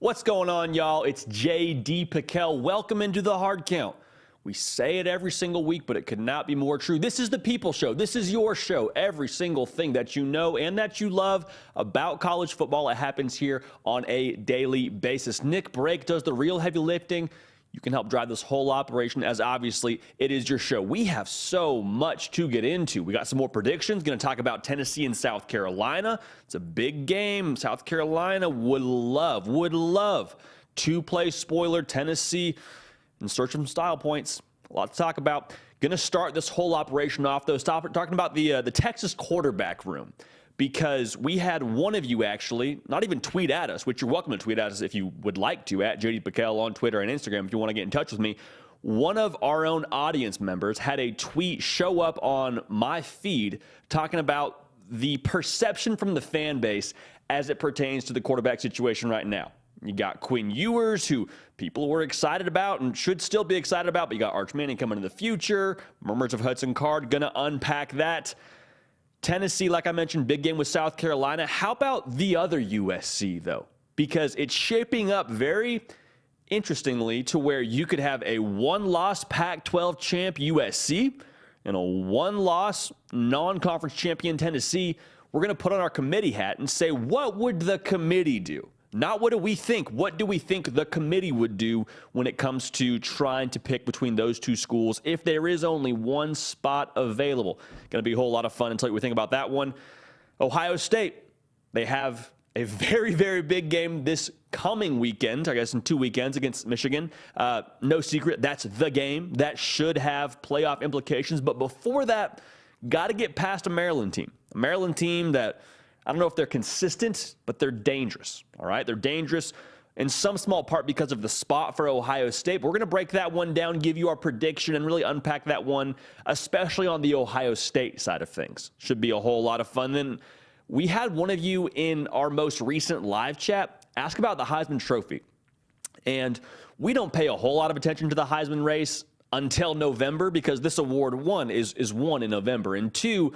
What's going on, y'all? It's J.D. Piquel. Welcome into the Hard Count. We say it every single week, but it could not be more true. This is the People Show. This is your show. Every single thing that you know and that you love about college football, it happens here on a daily basis. Nick Brake does the real heavy lifting. You can help drive this whole operation, as obviously it is your show. We have so much to get into. We got some more predictions. Going to talk about Tennessee and South Carolina. It's a big game. South Carolina would love to play spoiler Tennessee in search of some style points. A lot to talk about. Going to start this whole operation off, though, talking about the Texas quarterback room. Because we had one of you actually not even tweet at us, which you're welcome to tweet at us if you would like to, at JD Piquel on Twitter and Instagram if you want to get in touch with me. One of our own audience members had a tweet show up on my feed talking about the perception from the fan base as it pertains to the quarterback situation right now. You got Quinn Ewers, who people were excited about and should still be excited about, but you got Arch Manning coming in the future. Murmurs of Hudson Card, going to unpack that. Tennessee, like I mentioned, big game with South Carolina. How about the other USC, though? Because it's shaping up very interestingly to where you could have a one-loss Pac-12 champ USC and a one-loss non-conference champion Tennessee. We're going to put on our committee hat and say, what would the committee do? Not what do we think. What do we think the committee would do when it comes to trying to pick between those two schools if there is only one spot available? Going to be a whole lot of fun until we think about that one. Ohio State, they have a very, very big game this coming weekend, I guess in 2 weekends against Michigan. No secret, that's the game. That should have playoff implications. But before that, got to get past a Maryland team. A Maryland team that I don't know if they're consistent, but they're dangerous, all right? They're dangerous in some small part because of the spot for Ohio State. But we're going to break that one down, give you our prediction, and really unpack that one, especially on the Ohio State side of things. Should be a whole lot of fun. Then we had one of you in our most recent live chat ask about the Heisman Trophy. And we don't pay a whole lot of attention to the Heisman race until November because this award, one, is won in November. And two,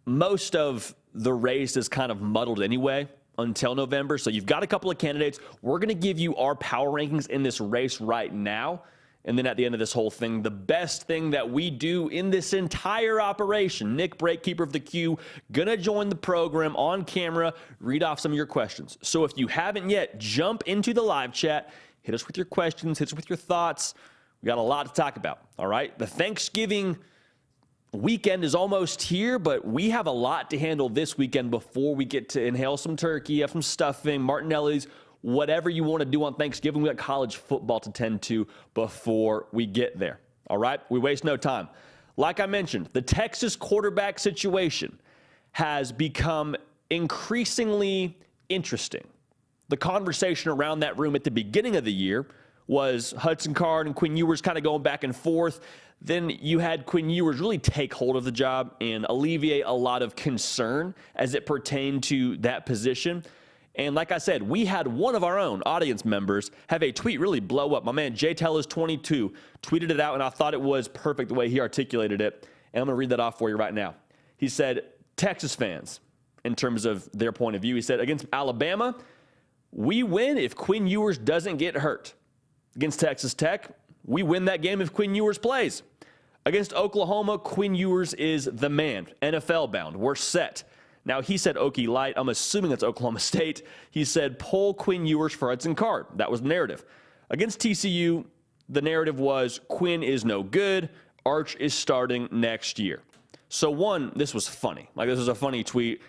most of the race is kind of muddled anyway until November. So you've got a couple of candidates. We're going to give you our power rankings in this race right now. And then at the end of this whole thing, the best thing that we do in this entire operation, Nick Brake, keeper of the queue, going to join the program on camera, read off some of your questions. So if you haven't yet, jump into the live chat, hit us with your questions, hit us with your thoughts. We got a lot to talk about, all right? The Thanksgiving weekend is almost here, but we have a lot to handle this weekend before we get to inhale some turkey, have some stuffing, Martinelli's, whatever you want to do on Thanksgiving. We got college football to tend to before we get there. All right? We waste no time. Like I mentioned, the Texas quarterback situation has become increasingly interesting. The conversation around that room at the beginning of the year was Hudson Card and Quinn Ewers kind of going back and forth. Then you had Quinn Ewers really take hold of the job and alleviate a lot of concern as it pertained to that position. And like I said, we had one of our own audience members have a tweet really blow up. My man, JTellers22, tweeted it out, and I thought it was perfect the way he articulated it. And I'm going to read that off for you right now. He said, Texas fans, in terms of their point of view, he said, against Alabama, we win if Quinn Ewers doesn't get hurt. Against Texas Tech, we win that game if Quinn Ewers plays. Against Oklahoma, Quinn Ewers is the man. NFL bound. We're set. Now, he said Okie Light. I'm assuming that's Oklahoma State. He said, pull Quinn Ewers for Hudson Card. That was the narrative. Against TCU, the narrative was Quinn is no good. Arch is starting next year. So, one, this was funny. Like, this was a funny tweet.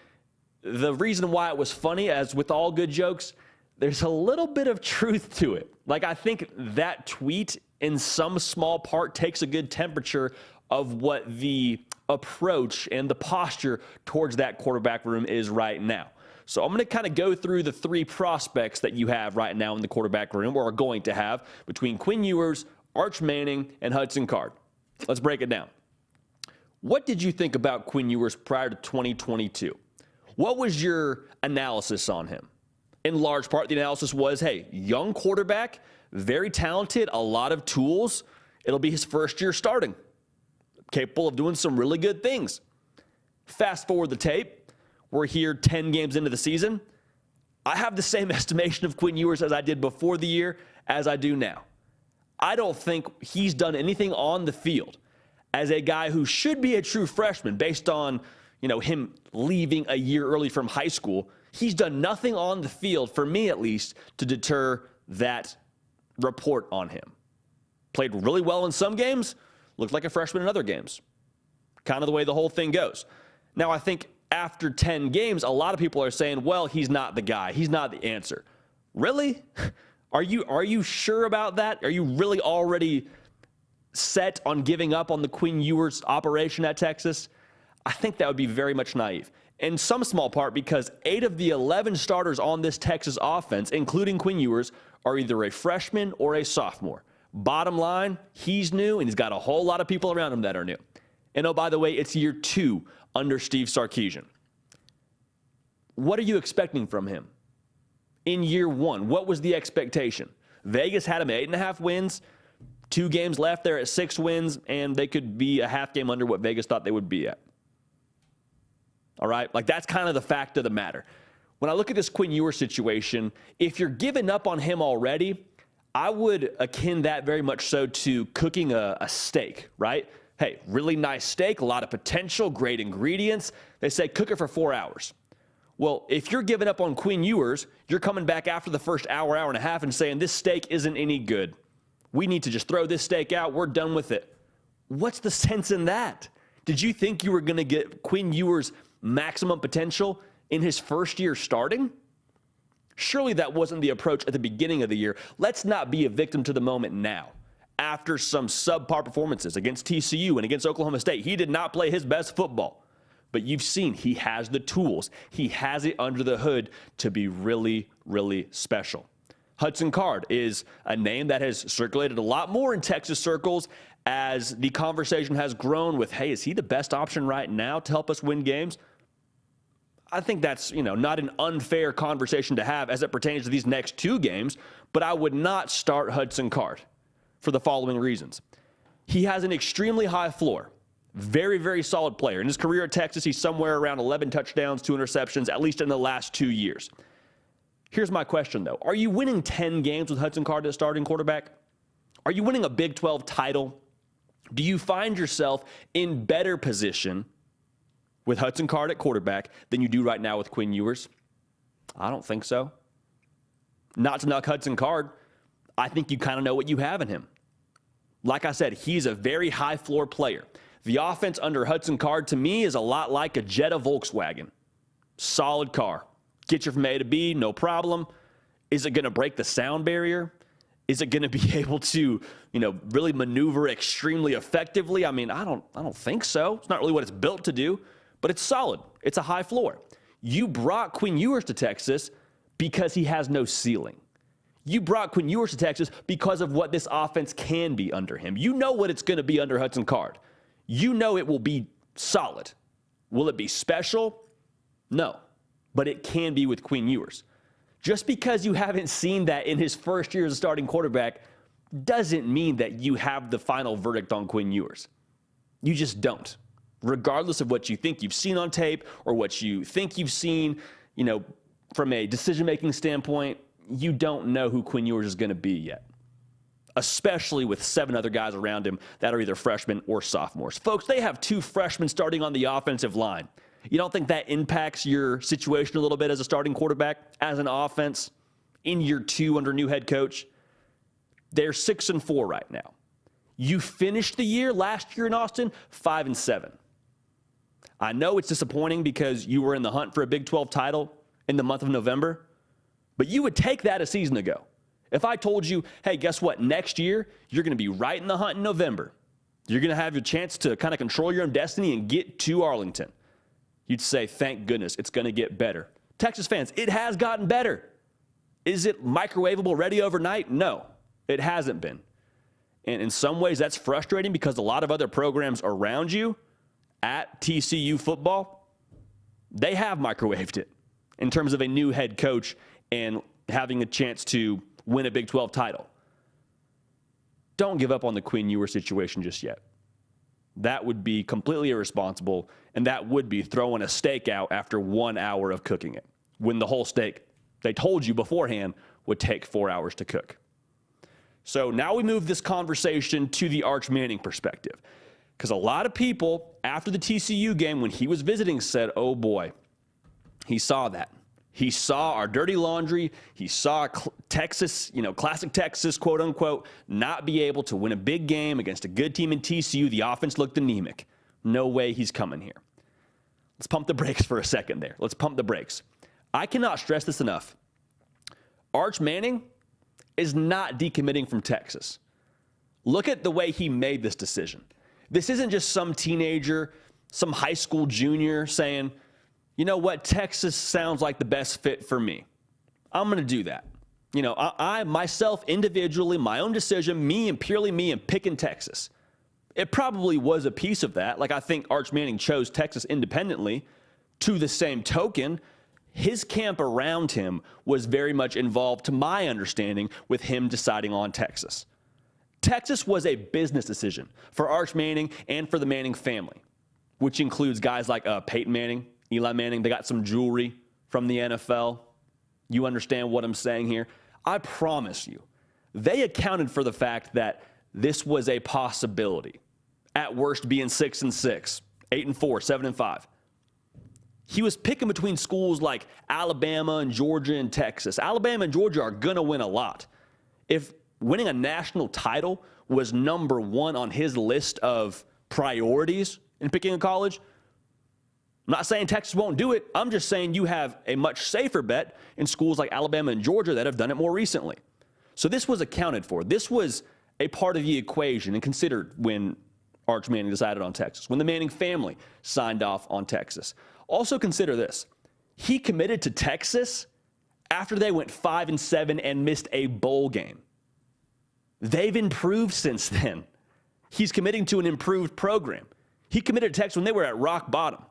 The reason why it was funny, as with all good jokes, there's a little bit of truth to it. Like, I think that tweet in some small part takes a good temperature of what the approach and the posture towards that quarterback room is right now. So I'm going to kind of go through the three prospects that you have right now in the quarterback room, or are going to have, between Quinn Ewers, Arch Manning, and Hudson Card. Let's break it down. What did you think about Quinn Ewers prior to 2022? What was your analysis on him? In large part, the analysis was, hey, young quarterback, very talented, a lot of tools. It'll be his first year starting. Capable of doing some really good things. Fast forward the tape. We're here 10 games into the season. I have the same estimation of Quinn Ewers as I did before the year as I do now. I don't think he's done anything on the field as a guy who should be a true freshman based on, him leaving a year early from high school. He's done nothing on the field, for me at least, to deter that report on him. Played really well in some games, looked like a freshman in other games. Kind of the way the whole thing goes. Now, I think after 10 games, a lot of people are saying, well, he's not the guy. He's not the answer. Really? Are you sure about that? Are you really already set on giving up on the Quinn Ewers operation at Texas? I think that would be very much naive. In some small part because 8 of the 11 starters on this Texas offense, including Quinn Ewers, are either a freshman or a sophomore. Bottom line, he's new, and he's got a whole lot of people around him that are new. And oh, by the way, it's year 2 under Steve Sarkisian. What are you expecting from him? In year 1, what was the expectation? Vegas had him at 8.5 wins, 2 games left there at 6 wins, and they could be a half game under what Vegas thought they would be at. All right? Like, that's kind of the fact of the matter. When I look at this Quinn Ewers situation, if you're giving up on him already, I would akin that very much so to cooking a steak, right? Hey, really nice steak, a lot of potential, great ingredients. They say cook it for 4 hours. Well, if you're giving up on Quinn Ewers, you're coming back after the first hour, hour and a half and saying this steak isn't any good. We need to just throw this steak out. We're done with it. What's the sense in that? Did you think you were going to get Quinn Ewers' maximum potential in his first year starting? Surely that wasn't the approach at the beginning of the year. Let's not be a victim to the moment now. After some subpar performances against TCU and against Oklahoma State, he did not play his best football. But you've seen he has the tools. He has it under the hood to be really, really special. Hudson Card is a name that has circulated a lot more in Texas circles as the conversation has grown with, hey, is he the best option right now to help us win games? I think that's, not an unfair conversation to have as it pertains to these next 2 games, but I would not start Hudson Card for the following reasons. He has an extremely high floor. Very, very solid player. In his career at Texas, he's somewhere around 11 touchdowns, 2 interceptions, at least in the last 2 years. Here's my question, though. Are you winning 10 games with Hudson Card as starting quarterback? Are you winning a Big 12 title? Do you find yourself in better position with Hudson Card at quarterback than you do right now with Quinn Ewers? I don't think so. Not to knock Hudson Card, I think you kind of know what you have in him. Like I said, he's a very high floor player. The offense under Hudson Card, to me, is a lot like a Jetta Volkswagen. Solid car. Get you from A to B, no problem. Is it going to break the sound barrier? Is it going to be able to, really maneuver extremely effectively? I mean, I don't think so. It's not really what it's built to do, but it's solid. It's a high floor. You brought Quinn Ewers to Texas because he has no ceiling. You brought Quinn Ewers to Texas because of what this offense can be under him. You know what it's going to be under Hudson Card. You know it will be solid. Will it be special? No. But it can be with Quinn Ewers. Just because you haven't seen that in his first year as a starting quarterback doesn't mean that you have the final verdict on Quinn Ewers. You just don't. Regardless of what you think you've seen on tape or what you think you've seen, from a decision-making standpoint, you don't know who Quinn Ewers is going to be yet, especially with 7 other guys around him that are either freshmen or sophomores. Folks, they have 2 freshmen starting on the offensive line. You don't think that impacts your situation a little bit as a starting quarterback, as an offense, in year 2 under new head coach? They're 6-4 right now. You finished the year last year in Austin 5-7. I know it's disappointing because you were in the hunt for a Big 12 title in the month of November, but you would take that a season ago. If I told you, hey, guess what? Next year, you're going to be right in the hunt in November. You're going to have your chance to kind of control your own destiny and get to Arlington. You'd say, thank goodness, it's going to get better. Texas fans, it has gotten better. Is it microwavable ready overnight? No, it hasn't been. And in some ways, that's frustrating because a lot of other programs around you at TCU football, they have microwaved it in terms of a new head coach and having a chance to win a Big 12 title. Don't give up on the Quinn Ewers situation just yet. That would be completely irresponsible, and that would be throwing a steak out after 1 hour of cooking it, when the whole steak they told you beforehand would take 4 hours to cook. So now we move this conversation to the Arch Manning perspective, because a lot of people after the TCU game when he was visiting said, oh boy, he saw that. He saw our dirty laundry. He saw Texas, classic Texas, quote unquote, not be able to win a big game against a good team in TCU. The offense looked anemic. No way he's coming here. Let's pump the brakes for a second there. Let's pump the brakes. I cannot stress this enough. Arch Manning is not decommitting from Texas. Look at the way he made this decision. This isn't just some teenager, some high school junior saying, you know what, Texas sounds like the best fit for me. I'm going to do that. I myself individually, my own decision, me and purely me and picking Texas. It probably was a piece of that. Like I think Arch Manning chose Texas independently. To the same token, his camp around him was very much involved, to my understanding, with him deciding on Texas. Texas was a business decision for Arch Manning and for the Manning family, which includes guys like Peyton Manning, Eli Manning. They got some jewelry from the NFL. You understand what I'm saying here? I promise you, they accounted for the fact that this was a possibility. At worst, being 6-6, 8-4, 7-5. He was picking between schools like Alabama and Georgia and Texas. Alabama and Georgia are going to win a lot. If winning a national title was number one on his list of priorities in picking a college, I'm not saying Texas won't do it. I'm just saying you have a much safer bet in schools like Alabama and Georgia that have done it more recently. So this was accounted for. This was a part of the equation and considered when Arch Manning decided on Texas, when the Manning family signed off on Texas. Also consider this. He committed to Texas after they went 5-7 and missed a bowl game. They've improved since then. He's committing to an improved program. He committed to Texas when they were at rock bottom.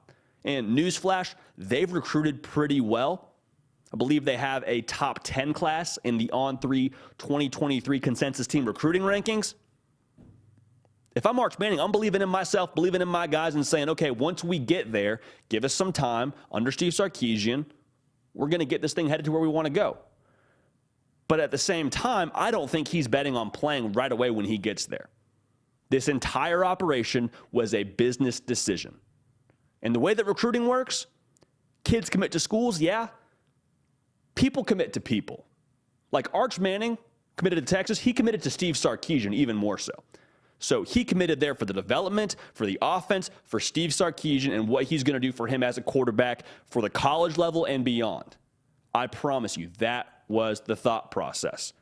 And newsflash, they've recruited pretty well. I believe they have a top 10 class in the On3 2023 consensus team recruiting rankings. If I'm Arch Manning, I'm believing in myself, believing in my guys, and saying, okay, once we get there, give us some time under Steve Sarkisian. We're going to get this thing headed to where we want to go. But at the same time, I don't think he's betting on playing right away when he gets there. This entire operation was a business decision. And the way that recruiting works, kids commit to schools, yeah. People commit to people. Like Arch Manning committed to Texas, he committed to Steve Sarkisian even more so. So he committed there for the development, for the offense, for Steve Sarkisian, and what he's going to do for him as a quarterback for the college level and beyond. I promise you, that was the thought process.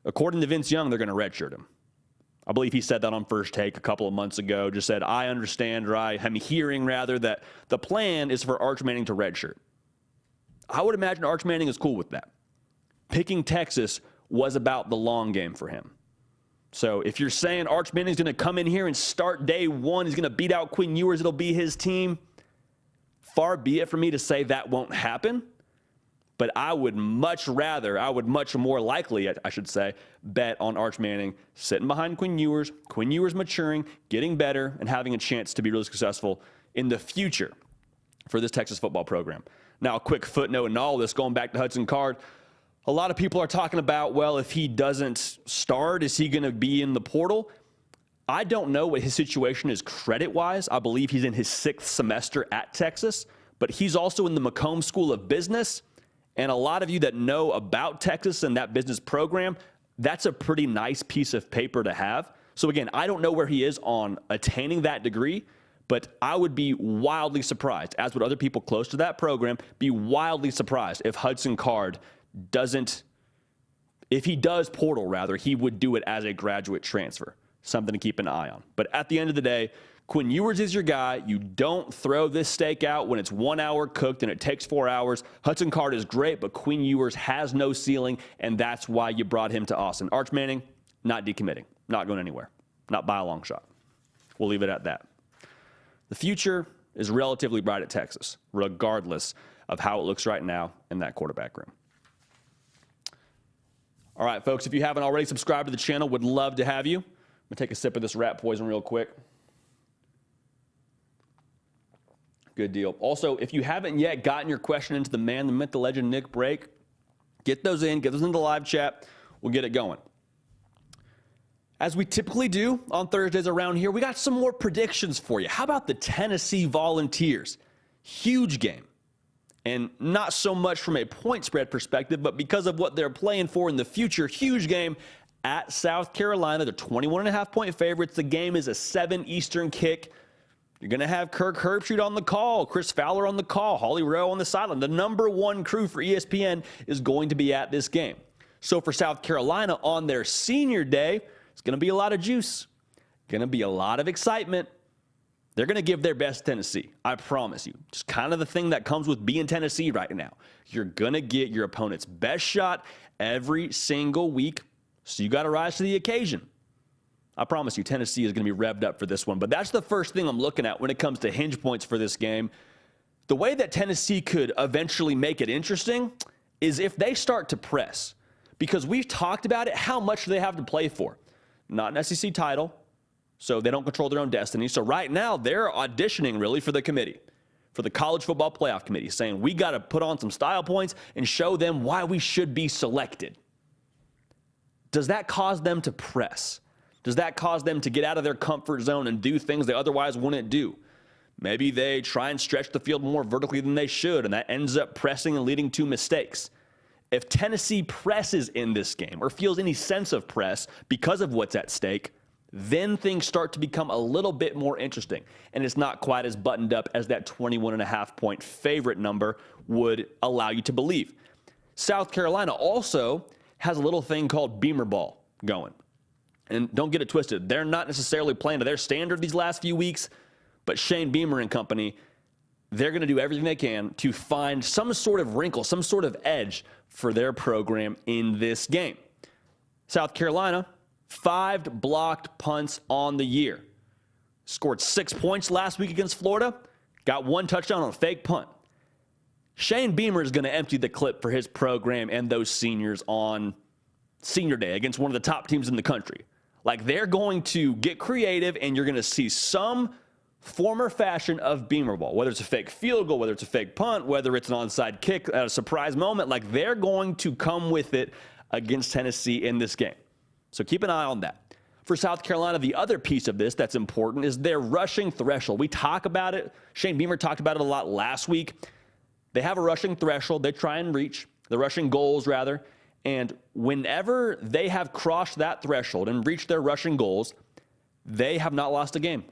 According to Vince Young, they're going to redshirt him. I believe he said that on First Take a couple of months ago, just said, I understand, or I'm hearing rather, that the plan is for Arch Manning to redshirt. I would imagine Arch Manning is cool with that. Picking Texas was about the long game for him. So if you're saying Arch Manning's going to come in here and start day one, he's going to beat out Quinn Ewers, it'll be his team, far be it for me to say that won't happen. But I would much more likely, I should say, bet on Arch Manning sitting behind Quinn Ewers maturing, getting better, and having a chance to be really successful in the future for this Texas football program. Now, a quick footnote in all this, going back to Hudson Card, a lot of people are talking about, well, if he doesn't start, is he going to be in the portal? I don't know what his situation is credit-wise. I believe he's in his 6th semester at Texas, but he's also in the Macomb School of Business. And a lot of you that know about Texas and that business program, that's a pretty nice piece of paper to have. So again, I don't know where he is on attaining that degree, but I would be wildly surprised, as would other people close to that program, be wildly surprised if Hudson Card if he does portal rather, he would do it as a graduate transfer. Something to keep an eye on. But at the end of the day, Quinn Ewers is your guy. You don't throw this steak out when it's 1 hour cooked and it takes 4 hours. Hudson Card is great, but Quinn Ewers has no ceiling, and that's why you brought him to Austin. Arch Manning, not decommitting, not going anywhere, not by a long shot. We'll leave it at that. The future is relatively bright at Texas, regardless of how it looks right now in that quarterback room. All right, folks, if you haven't already subscribed to the channel, would love to have you. I'm going to take a sip of this rat poison real quick. Good deal. Also, if you haven't yet gotten your question into the man, the myth, the legend, Nick Break, get those in, get those into the live chat. We'll get it going. As we typically do on Thursdays around here, we got some more predictions for you. How about the Tennessee Volunteers? Huge game. And not so much from a point spread perspective, but because of what they're playing for in the future, huge game at South Carolina. They're 21.5-point favorites. The game is a 7 Eastern kick. You're going to have Kirk Herbstreit on the call, Chris Fowler on the call, Holly Rowe on the sideline. The number one crew for ESPN is going to be at this game. So for South Carolina on their senior day, it's going to be a lot of juice, going to be a lot of excitement. They're going to give their best to Tennessee. I promise you. Just kind of the thing that comes with being Tennessee right now. You're going to get your opponent's best shot every single week, so you got to rise to the occasion. I promise you, Tennessee is going to be revved up for this one. But that's the first thing I'm looking at when it comes to hinge points for this game. The way that Tennessee could eventually make it interesting is if they start to press. Because we've talked about it, how much do they have to play for? Not an SEC title, so they don't control their own destiny. So right now, they're auditioning really for the committee, for the College Football Playoff Committee, saying we got to put on some style points and show them why we should be selected. Does that cause them to press? Does that cause them to get out of their comfort zone and do things they otherwise wouldn't do? Maybe they try and stretch the field more vertically than they should, and that ends up pressing and leading to mistakes. If Tennessee presses in this game or feels any sense of press because of what's at stake, then things start to become a little bit more interesting. And it's not quite as buttoned up as that 21.5-point favorite number would allow you to believe. South Carolina also has a little thing called Beamer ball going. And don't get it twisted. They're not necessarily playing to their standard these last few weeks, but Shane Beamer and company, they're going to do everything they can to find some sort of wrinkle, some sort of edge for their program in this game. South Carolina, 5 blocked punts on the year. Scored 6 points last week against Florida. Got 1 touchdown on a fake punt. Shane Beamer is going to empty the clip for his program and those seniors on senior day against one of the top teams in the country. Like, they're going to get creative, and you're going to see some form or fashion of Beamer ball, whether it's a fake field goal, whether it's a fake punt, whether it's an onside kick at a surprise moment. Like, they're going to come with it against Tennessee in this game. So keep an eye on that. For South Carolina, the other piece of this that's important is their rushing threshold. We talk about it. Shane Beamer talked about it a lot last week. They have a rushing threshold. They try and reach the rushing goals, rather. And whenever they have crossed that threshold and reached their rushing goals, they have not lost a game.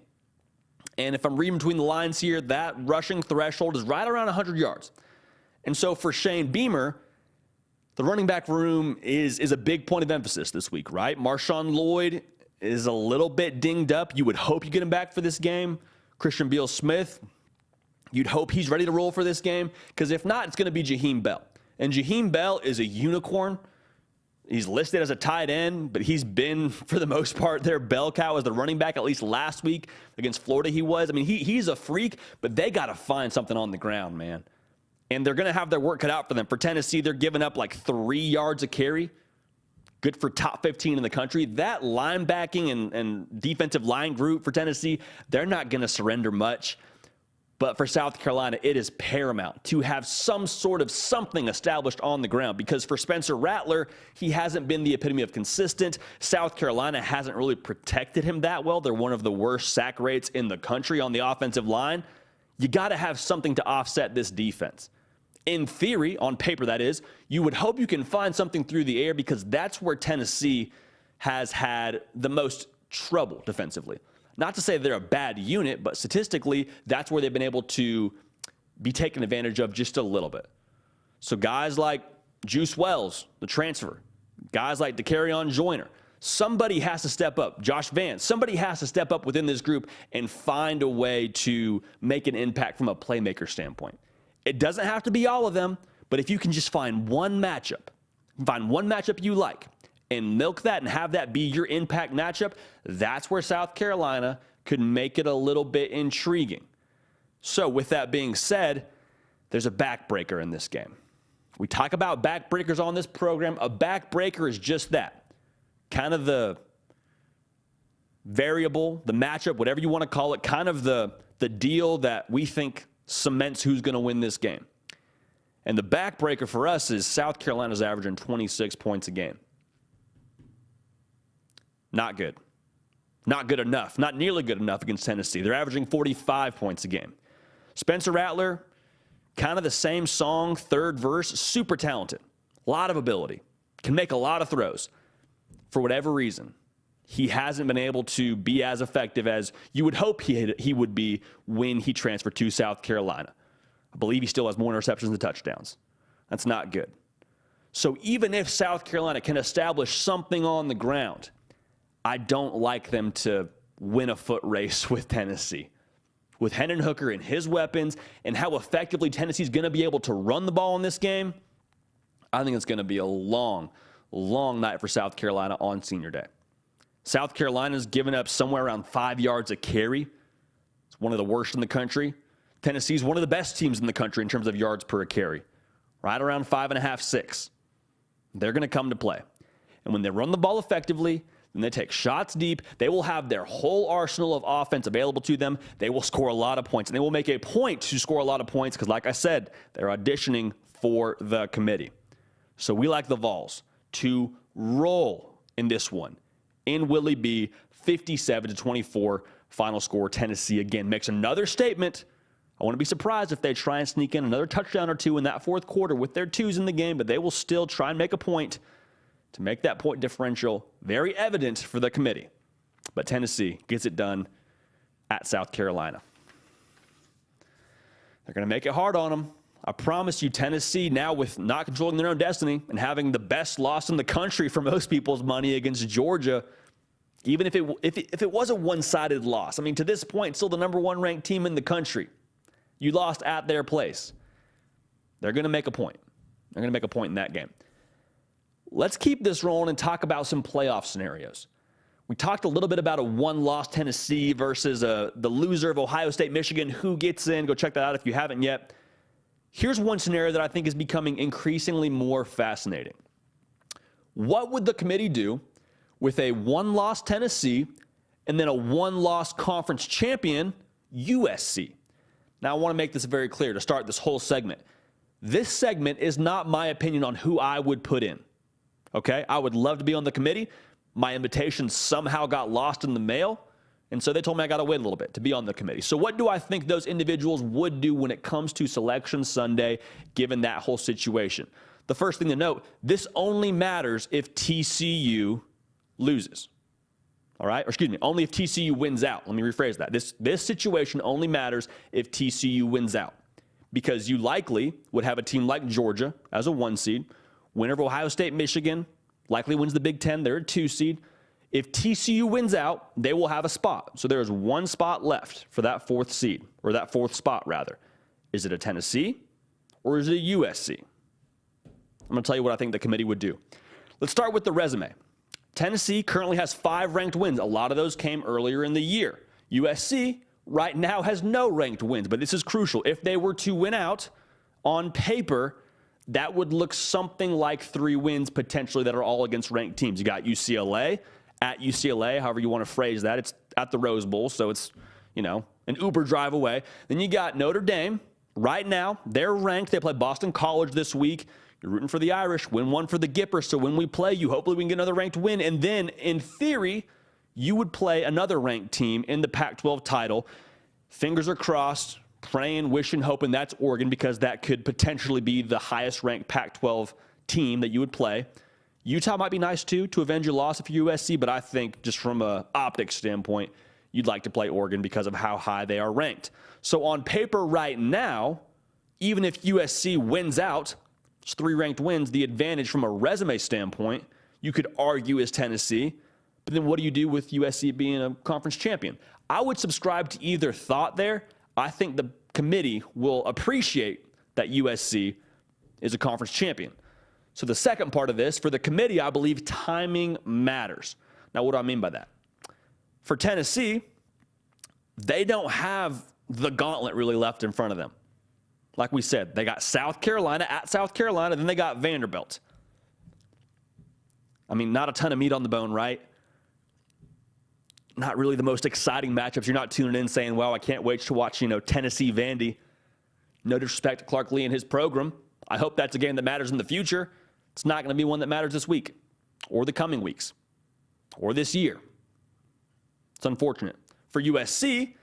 And if I'm reading between the lines here, that rushing threshold is right around 100 yards. And so for Shane Beamer, the running back room is a big point of emphasis this week, right? Marshawn Lloyd is a little bit dinged up. You would hope you get him back for this game. Christian Beal-Smith, you'd hope he's ready to roll for this game, because if not, it's going to be Jaheim Bell. And Jaheim Bell is a unicorn. He's listed as a tight end, but he's been, for the most part, their bell cow as the running back, at least last week against Florida he was. I mean, he's a freak, but they got to find something on the ground, man. And they're going to have their work cut out for them. For Tennessee, they're giving up like 3 yards a carry. Good for top 15 in the country. That linebacking and defensive line group for Tennessee, they're not going to surrender much. But for South Carolina, it is paramount to have some sort of something established on the ground, because for Spencer Rattler, he hasn't been the epitome of consistent. South Carolina hasn't really protected him that well. They're one of the worst sack rates in the country on the offensive line. You got to have something to offset this defense. In theory, on paper that is, you would hope you can find something through the air, because that's where Tennessee has had the most trouble defensively. Not to say they're a bad unit, but statistically, that's where they've been able to be taken advantage of just a little bit. So guys like Juice Wells, the transfer, guys like DeCarrion Joyner, somebody has to step up. Josh Vance, somebody has to step up within this group and find a way to make an impact from a playmaker standpoint. It doesn't have to be all of them, but if you can just find one matchup you like, and milk that and have that be your impact matchup, that's where South Carolina could make it a little bit intriguing. So with that being said, there's a backbreaker in this game. We talk about backbreakers on this program. A backbreaker is just that. Kind of the variable, the matchup, whatever you want to call it, kind of the deal that we think cements who's going to win this game. And the backbreaker for us is South Carolina's averaging 26 points a game. Not good. Not good enough. Not nearly good enough against Tennessee. They're averaging 45 points a game. Spencer Rattler, kind of the same song, third verse, super talented. A lot of ability. Can make a lot of throws. For whatever reason, he hasn't been able to be as effective as you would hope he would be when he transferred to South Carolina. I believe he still has more interceptions than touchdowns. That's not good. So even if South Carolina can establish something on the ground, I don't like them to win a foot race with Tennessee. With Hendon Hooker and his weapons and how effectively Tennessee's going to be able to run the ball in this game, I think it's going to be a long, long night for South Carolina on Senior Day. South Carolina's given up somewhere around 5 yards a carry. It's one of the worst in the country. Tennessee's one of the best teams in the country in terms of yards per carry. Right around 5.5, 6. They're going to come to play. And when they run the ball effectively, and they take shots deep, they will have their whole arsenal of offense available to them. They will score a lot of points, and they will make a point to score a lot of points because, like I said, they're auditioning for the committee. So we like the Vols to roll in this one. In Willie B, 57-24, final score. Tennessee, again, makes another statement. I wouldn't be surprised if they try and sneak in another touchdown or two in that fourth quarter with their twos in the game, but they will still try and make a point to make that point differential very evident for the committee. But Tennessee gets it done at South Carolina. They're going to make it hard on them. I promise you, Tennessee, now with not controlling their own destiny and having the best loss in the country for most people's money against Georgia, even if it was a one-sided loss, I mean, to this point, still the number one ranked team in the country. You lost at their place. They're going to make a point. They're going to make a point in that game. Let's keep this rolling and talk about some playoff scenarios. We talked a little bit about a one-loss Tennessee versus the loser of Ohio State, Michigan. Who gets in? Go check that out if you haven't yet. Here's one scenario that I think is becoming increasingly more fascinating. What would the committee do with a one-loss Tennessee and then a one-loss conference champion, USC? Now, I want to make this very clear to start this whole segment. This segment is not my opinion on who I would put in. Okay, I would love to be on the committee. My invitation somehow got lost in the mail, and so they told me I got to wait a little bit to be on the committee. So what do I think those individuals would do when it comes to Selection Sunday, given that whole situation? The first thing to note, this only matters if TCU loses. All right, or excuse me, only if TCU wins out. Let me rephrase that. This situation only matters if TCU wins out, because you likely would have a team like Georgia as a 1 seed. Winner of Ohio State, Michigan likely wins the Big Ten. They're a 2 seed. If TCU wins out, they will have a spot. So there is one spot left for that 4th seed, or that 4th spot, rather. Is it a Tennessee or is it a USC? I'm going to tell you what I think the committee would do. Let's start with the resume. Tennessee currently has 5 ranked wins. A lot of those came earlier in the year. USC right now has no ranked wins, but this is crucial. If they were to win out on paper, that would look something like 3 wins potentially that are all against ranked teams. You got UCLA, at UCLA, however you want to phrase that. It's at the Rose Bowl, so it's, an Uber drive away. Then you got Notre Dame. Right now, they're ranked. They play Boston College this week. You're rooting for the Irish. Win one for the Gippers, so when we play you, hopefully we can get another ranked win. And then, in theory, you would play another ranked team in the Pac-12 title. Fingers are crossed. Praying, wishing, hoping that's Oregon, because that could potentially be the highest-ranked Pac-12 team that you would play. Utah might be nice, too, to avenge your loss if you're USC, but I think just from an optics standpoint, you'd like to play Oregon because of how high they are ranked. So on paper right now, even if USC wins out, it's 3 ranked wins, the advantage from a resume standpoint, you could argue is Tennessee. But then what do you do with USC being a conference champion? I would subscribe to either thought there. I think the committee will appreciate that USC is a conference champion. So the second part of this, for the committee, I believe timing matters. Now, what do I mean by that? For Tennessee, they don't have the gauntlet really left in front of them. Like we said, they got South Carolina at South Carolina, then they got Vanderbilt. I mean, not a ton of meat on the bone, right? Not really the most exciting matchups. You're not tuning in saying, wow, I can't wait to watch, Tennessee Vandy. No disrespect to Clark Lee and his program. I hope that's a game that matters in the future. It's not going to be one that matters this week or the coming weeks or this year. It's unfortunate. For USC,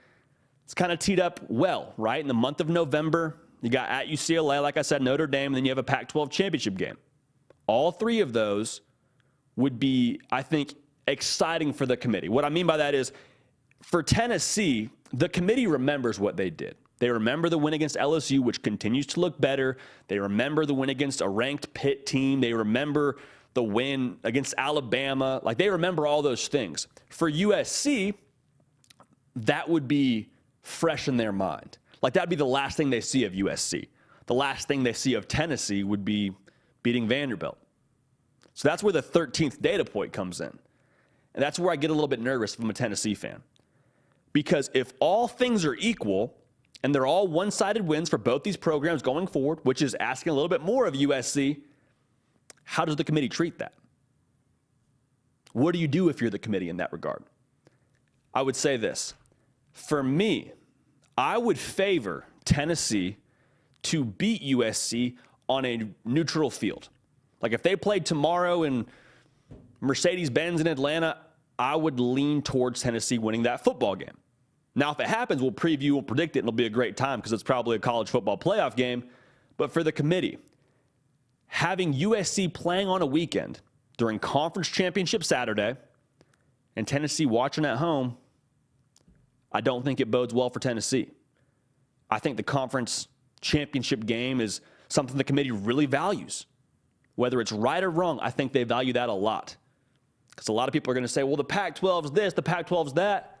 it's kind of teed up well, right? In the month of November, you got at UCLA, like I said, Notre Dame, and then you have a Pac-12 championship game. All three of those would be, I think, exciting for the committee. What I mean by that is, for Tennessee, the committee remembers what they did. They remember the win against LSU, which continues to look better. They remember the win against a ranked Pitt team. They remember the win against Alabama. Like, they remember all those things. For USC, that would be fresh in their mind. Like, that would be the last thing they see of USC. The last thing they see of Tennessee would be beating Vanderbilt. So that's where the 13th data point comes in. And that's where I get a little bit nervous if I'm a Tennessee fan. Because if all things are equal, and they're all one-sided wins for both these programs going forward, which is asking a little bit more of USC, how does the committee treat that? What do you do if you're the committee in that regard? I would say this. For me, I would favor Tennessee to beat USC on a neutral field. Like, if they played tomorrow in Mercedes-Benz in Atlanta, I would lean towards Tennessee winning that football game. Now, if it happens, we'll preview, we'll predict it, and it'll be a great time because it's probably a college football playoff game. But for the committee, having USC playing on a weekend during Conference Championship Saturday and Tennessee watching at home, I don't think it bodes well for Tennessee. I think the Conference Championship game is something the committee really values. Whether it's right or wrong, I think they value that a lot. Because a lot of people are going to say, well, the Pac-12 is this, the Pac-12 is that.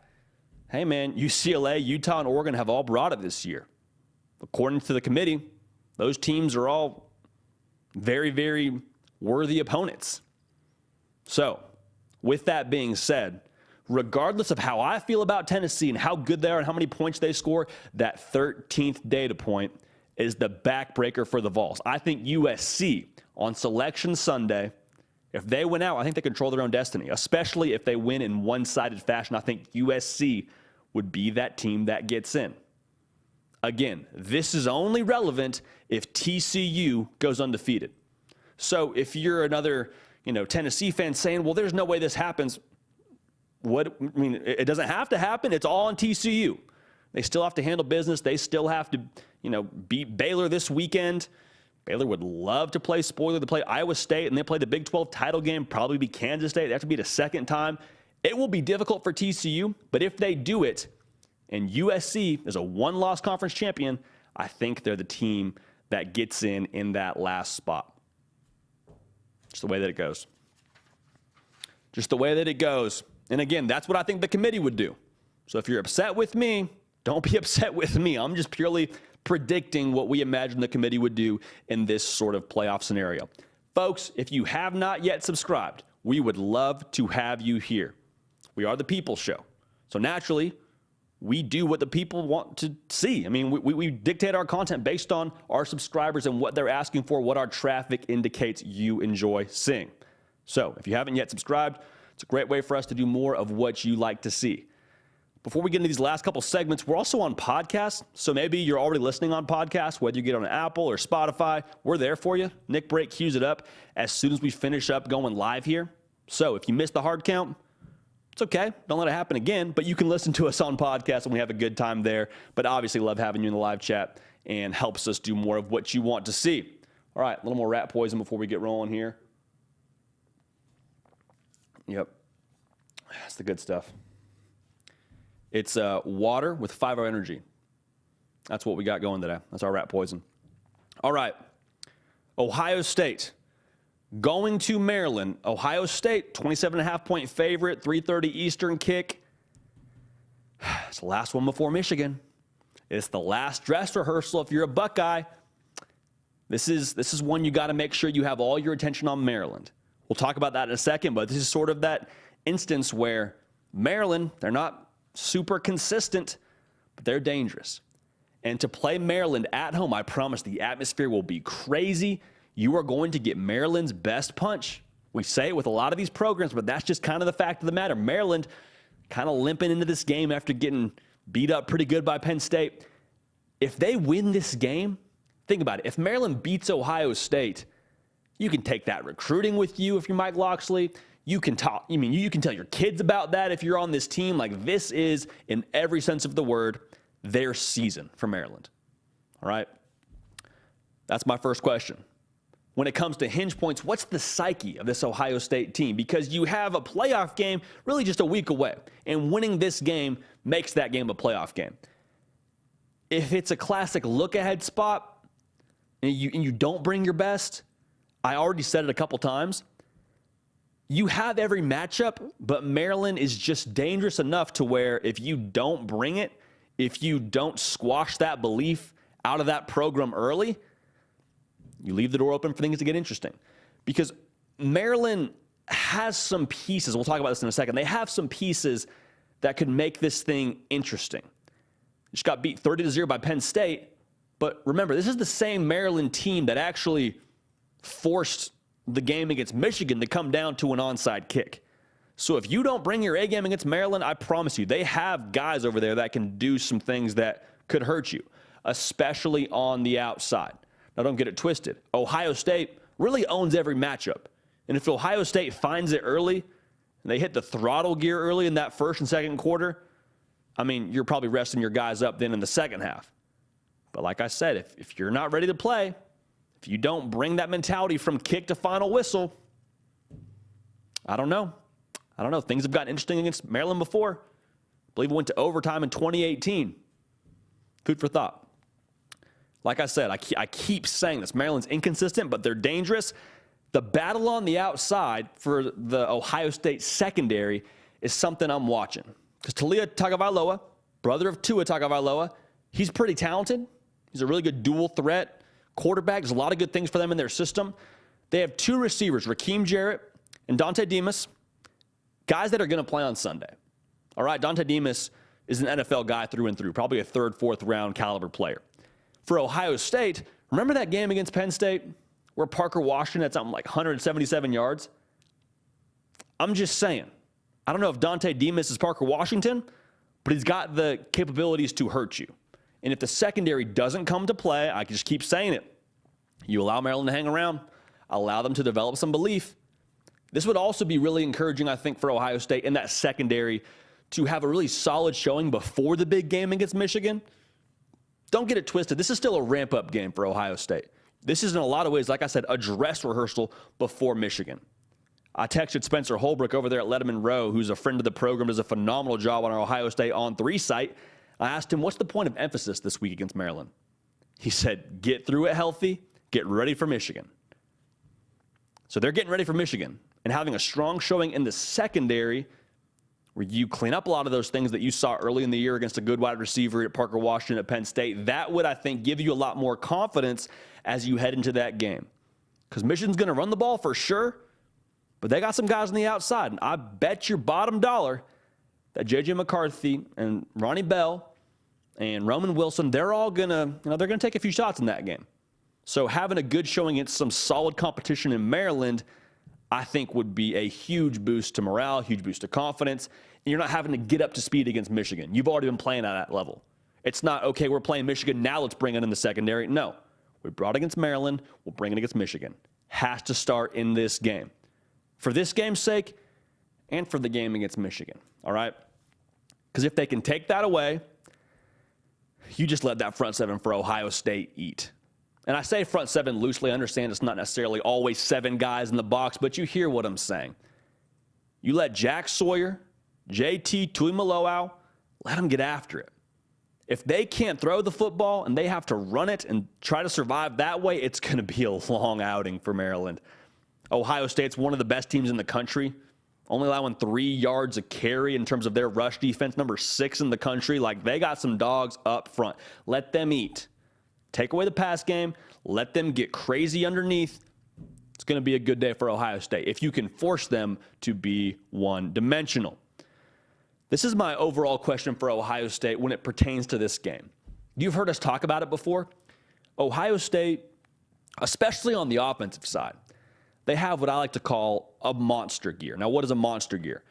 Hey, man, UCLA, Utah, and Oregon have all brought it this year. According to the committee, those teams are all very, very worthy opponents. So, with that being said, regardless of how I feel about Tennessee and how good they are and how many points they score, that 13th data point is the backbreaker for the Vols. I think USC on Selection Sunday, if they win out, I think they control their own destiny, especially if they win in one-sided fashion. I think USC would be that team that gets in. Again, this is only relevant if TCU goes undefeated. So if you're another, Tennessee fan saying, well, there's no way this happens. It doesn't have to happen. It's all on TCU. They still have to handle business. They still have to, beat Baylor this weekend. Baylor would love to play spoiler, to play Iowa State, and they play the Big 12 title game, probably be Kansas State. They have to beat a second time. It will be difficult for TCU, but if they do it, and USC is a one-loss conference champion, I think they're the team that gets in that last spot. Just the way that it goes. Just the way that it goes. And again, that's what I think the committee would do. So if you're upset with me, don't be upset with me. I'm just purely predicting what we imagine the committee would do in this sort of playoff scenario. Folks, if you have not yet subscribed, we would love to have you here. We are the People Show. So naturally, we do what the people want to see. I mean, we dictate our content based on our subscribers and what they're asking for, what our traffic indicates you enjoy seeing. So if you haven't yet subscribed, it's a great way for us to do more of what you like to see. Before we get into these last couple segments, we're also on podcasts. So maybe you're already listening on podcasts, whether you get on Apple or Spotify, we're there for you. Nick Brake cues it up as soon as we finish up going live here. So if you missed the hard count, it's okay. Don't let it happen again, but you can listen to us on podcasts and we have a good time there. But obviously love having you in the live chat and helps us do more of what you want to see. All right, a little more rat poison before we get rolling here. Yep, that's the good stuff. It's water with 5-hour energy. That's what we got going today. That's our rat poison. All right, Ohio State going to Maryland. Ohio State, 27.5-point favorite, 3:30 Eastern kick. It's the last one before Michigan. It's the last dress rehearsal if you're a Buckeye. This is one you got to make sure you have all your attention on Maryland. We'll talk about that in a second, but this is sort of that instance where Maryland, they're not super consistent, but they're dangerous. And to play Maryland at home, I promise the atmosphere will be crazy. You are going to get Maryland's best punch. We say it with a lot of these programs, but that's just kind of the fact of the matter. Maryland kind of limping into this game after getting beat up pretty good by Penn State. if they win this game, think about it. If Maryland beats Ohio State, you can take that recruiting with you if you're Mike Locksley. You can talk. You can tell your kids about that if you're on this team. Like, this is, in every sense of the word, their season for Maryland. All right? That's my first question. When it comes to hinge points, what's the psyche of this Ohio State team? Because you have a playoff game really just a week away, and winning this game makes that game a playoff game. If it's a classic look-ahead spot and you don't bring your best, I already said it a couple times, you have every matchup, but Maryland is just dangerous enough to where if you don't bring it, if you don't squash that belief out of that program early, you leave the door open for things to get interesting. Because Maryland has some pieces, we'll talk about this in a second, they have some pieces that could make this thing interesting. Just got beat 30-0 by Penn State, but remember, this is the same Maryland team that actually forced the game against Michigan to come down to an onside kick. So if you don't bring your A game against Maryland, I promise you, they have guys over there that can do some things that could hurt you, especially on the outside. Now, don't get it twisted. Ohio State really owns every matchup. And if Ohio State finds it early and they hit the throttle gear early in that first and second quarter, you're probably resting your guys up then in the second half. But like I said, if you're not ready to play, if you don't bring that mentality from kick to final whistle, I don't know. Things have gotten interesting against Maryland before. I believe it went to overtime in 2018. Food for thought. Like I said, I keep saying this. Maryland's inconsistent, but they're dangerous. The battle on the outside for the Ohio State secondary is something I'm watching. Because Taulia Tagovailoa, brother of Tua Tagovailoa, he's pretty talented. He's a really good dual threat quarterback. There's a lot of good things for them in their system. They have two receivers, Rakeem Jarrett and Dante Demas, guys that are going to play on Sunday. All right, Dante Demas is an NFL guy through and through, probably a third, fourth round caliber player. For Ohio State, remember that game against Penn State where Parker Washington had something like 177 yards? I'm just saying. I don't know if Dante Demas is Parker Washington, but he's got the capabilities to hurt you. And if the secondary doesn't come to play, I can just keep saying it. You allow Maryland to hang around, allow them to develop some belief. This would also be really encouraging, I think, for Ohio State in that secondary to have a really solid showing before the big game against Michigan. Don't get it twisted. This is still a ramp-up game for Ohio State. This is, in a lot of ways, like I said, a dress rehearsal before Michigan. I texted Spencer Holbrook over there at Letterman Row, who's a friend of the program, does a phenomenal job on our Ohio State On 3 site. I asked him, what's the point of emphasis this week against Maryland? He said, get through it healthy, get ready for Michigan. So they're getting ready for Michigan and having a strong showing in the secondary where you clean up a lot of those things that you saw early in the year against a good wide receiver at Parker Washington at Penn State. That would, I think, give you a lot more confidence as you head into that game. Because Michigan's going to run the ball for sure, but they got some guys on the outside. And I bet your bottom dollar that J.J. McCarthy and Ronnie Bell and Roman Wilson, they're all going to, they're going to take a few shots in that game. So having a good showing against some solid competition in Maryland, I think would be a huge boost to morale, huge boost to confidence. And you're not having to get up to speed against Michigan. You've already been playing at that level. It's not, okay, we're playing Michigan, now let's bring it in the secondary. No, we brought it against Maryland, we'll bring it against Michigan. Has to start in this game. For this game's sake and for the game against Michigan, all right? Because if they can take that away, you just let that front seven for Ohio State eat. And I say front seven loosely. I understand it's not necessarily always 7 guys in the box, but you hear what I'm saying. You let Jack Sawyer, JT Tuimoloau, let them get after it. If they can't throw the football and they have to run it and try to survive that way, it's going to be a long outing for Maryland. Ohio State's one of the best teams in the country, only allowing 3 yards a carry in terms of their rush defense, number 6 in the country. Like, they got some dogs up front. Let them eat. Take away the pass game. Let them get crazy underneath. It's going to be a good day for Ohio State if you can force them to be one-dimensional. This is my overall question for Ohio State when it pertains to this game. You've heard us talk about it before. Ohio State, especially on the offensive side, they have what I like to call a monster gear. Now, what is a monster gear?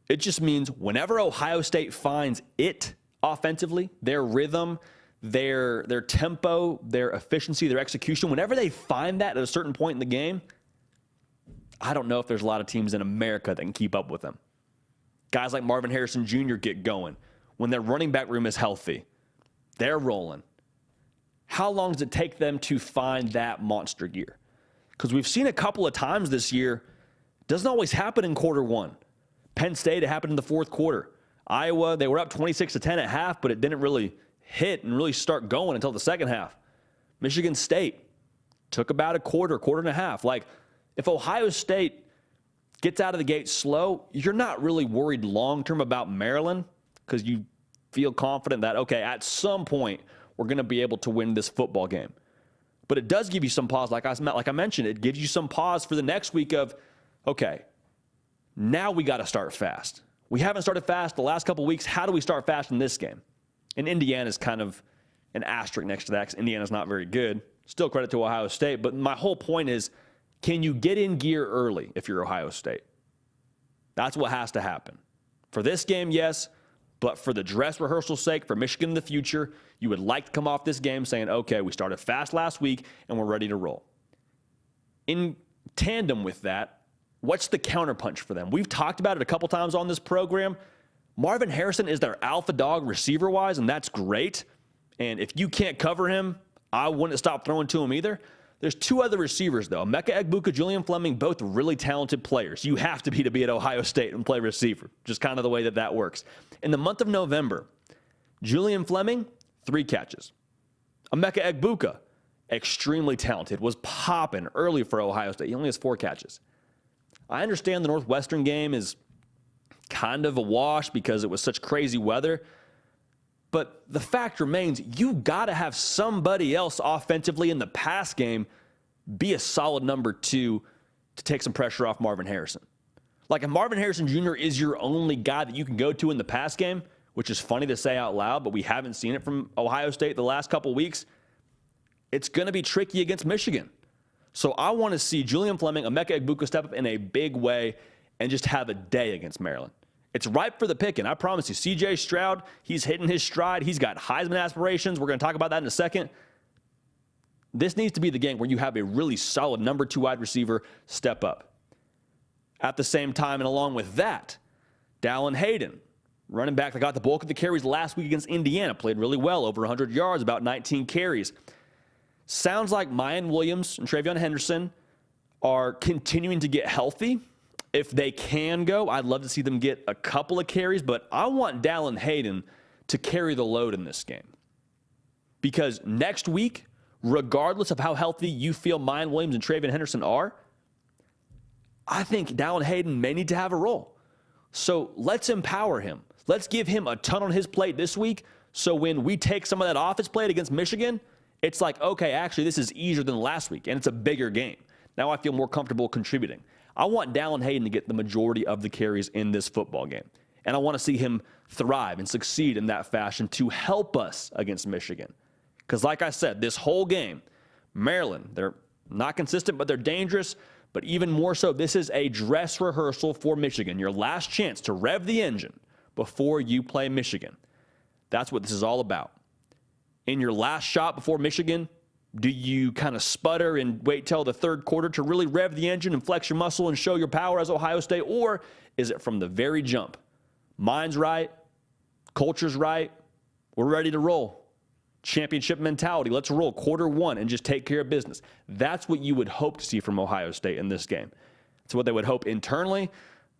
It just means whenever Ohio State finds it offensively, their rhythm, their tempo, their efficiency, their execution, whenever they find that at a certain point in the game, I don't know if there's a lot of teams in America that can keep up with them. Guys like Marvin Harrison Jr. get going. When their running back room is healthy, they're rolling. How long does it take them to find that monster gear? Because we've seen a couple of times this year, it doesn't always happen in quarter one. Penn State, it happened in the fourth quarter. Iowa, they were up 26-10 at half, but it didn't really hit and really start going until the second half. Michigan State took about a quarter and a half. Like, if Ohio State gets out of the gate slow, you're not really worried long-term about Maryland because you feel confident that, okay, at some point we're going to be able to win this football game. But it does give you some pause, like I mentioned, it gives you some pause for the next week of, okay, now we got to start fast. We haven't started fast the last couple of weeks. How do we start fast in this game? And Indiana's kind of an asterisk next to that because Indiana's not very good. Still credit to Ohio State. But my whole point is, can you get in gear early if you're Ohio State? That's what has to happen. For this game, yes. But for the dress rehearsal's sake, for Michigan in the future, you would like to come off this game saying, okay, we started fast last week and we're ready to roll. In tandem with that, what's the counterpunch for them? We've talked about it a couple times on this program. Marvin Harrison is their alpha dog receiver-wise, and that's great. And if you can't cover him, I wouldn't stop throwing to him either. There's two other receivers, though. Emeka Egbuka, Julian Fleming, both really talented players. You have to be at Ohio State and play receiver, just kind of the way that works. In the month of November, Julian Fleming, 3 catches. Emeka Egbuka, extremely talented, was popping early for Ohio State. He only has 4 catches. I understand the Northwestern game is kind of a wash because it was such crazy weather. But the fact remains, you got to have somebody else offensively in the pass game be a solid number 2 to take some pressure off Marvin Harrison. Like, if Marvin Harrison Jr. is your only guy that you can go to in the pass game, which is funny to say out loud, but we haven't seen it from Ohio State the last couple weeks, it's going to be tricky against Michigan. So I want to see Julian Fleming, Emeka Egbuka step up in a big way and just have a day against Maryland. It's ripe for the picking. I promise you. C.J. Stroud, he's hitting his stride. He's got Heisman aspirations. We're going to talk about that in a second. This needs to be the game where you have a really solid number 2 wide receiver step up. At the same time, and along with that, Dallin Hayden, running back that got the bulk of the carries last week against Indiana, played really well, over 100 yards, about 19 carries. Sounds like Mayan Williams and Travion Henderson are continuing to get healthy. If they can go, I'd love to see them get a couple of carries, but I want Dallin Hayden to carry the load in this game. Because next week, regardless of how healthy you feel Mayan Williams and Travion Henderson are, I think Dallin Hayden may need to have a role. So let's empower him. Let's give him a ton on his plate this week, so when we take some of that off his plate against Michigan, it's like, okay, actually, this is easier than last week, and it's a bigger game. Now I feel more comfortable contributing. I want Dallin Hayden to get the majority of the carries in this football game. And I want to see him thrive and succeed in that fashion to help us against Michigan. Because like I said, this whole game, Maryland, they're not consistent, but they're dangerous. But even more so, this is a dress rehearsal for Michigan. Your last chance to rev the engine before you play Michigan. That's what this is all about. In your last shot before Michigan, do you kind of sputter and wait till the third quarter to really rev the engine and flex your muscle and show your power as Ohio State? Or is it from the very jump? Mind's right. Culture's right. We're ready to roll. Championship mentality. Let's roll quarter 1 and just take care of business. That's what you would hope to see from Ohio State in this game. It's what they would hope internally.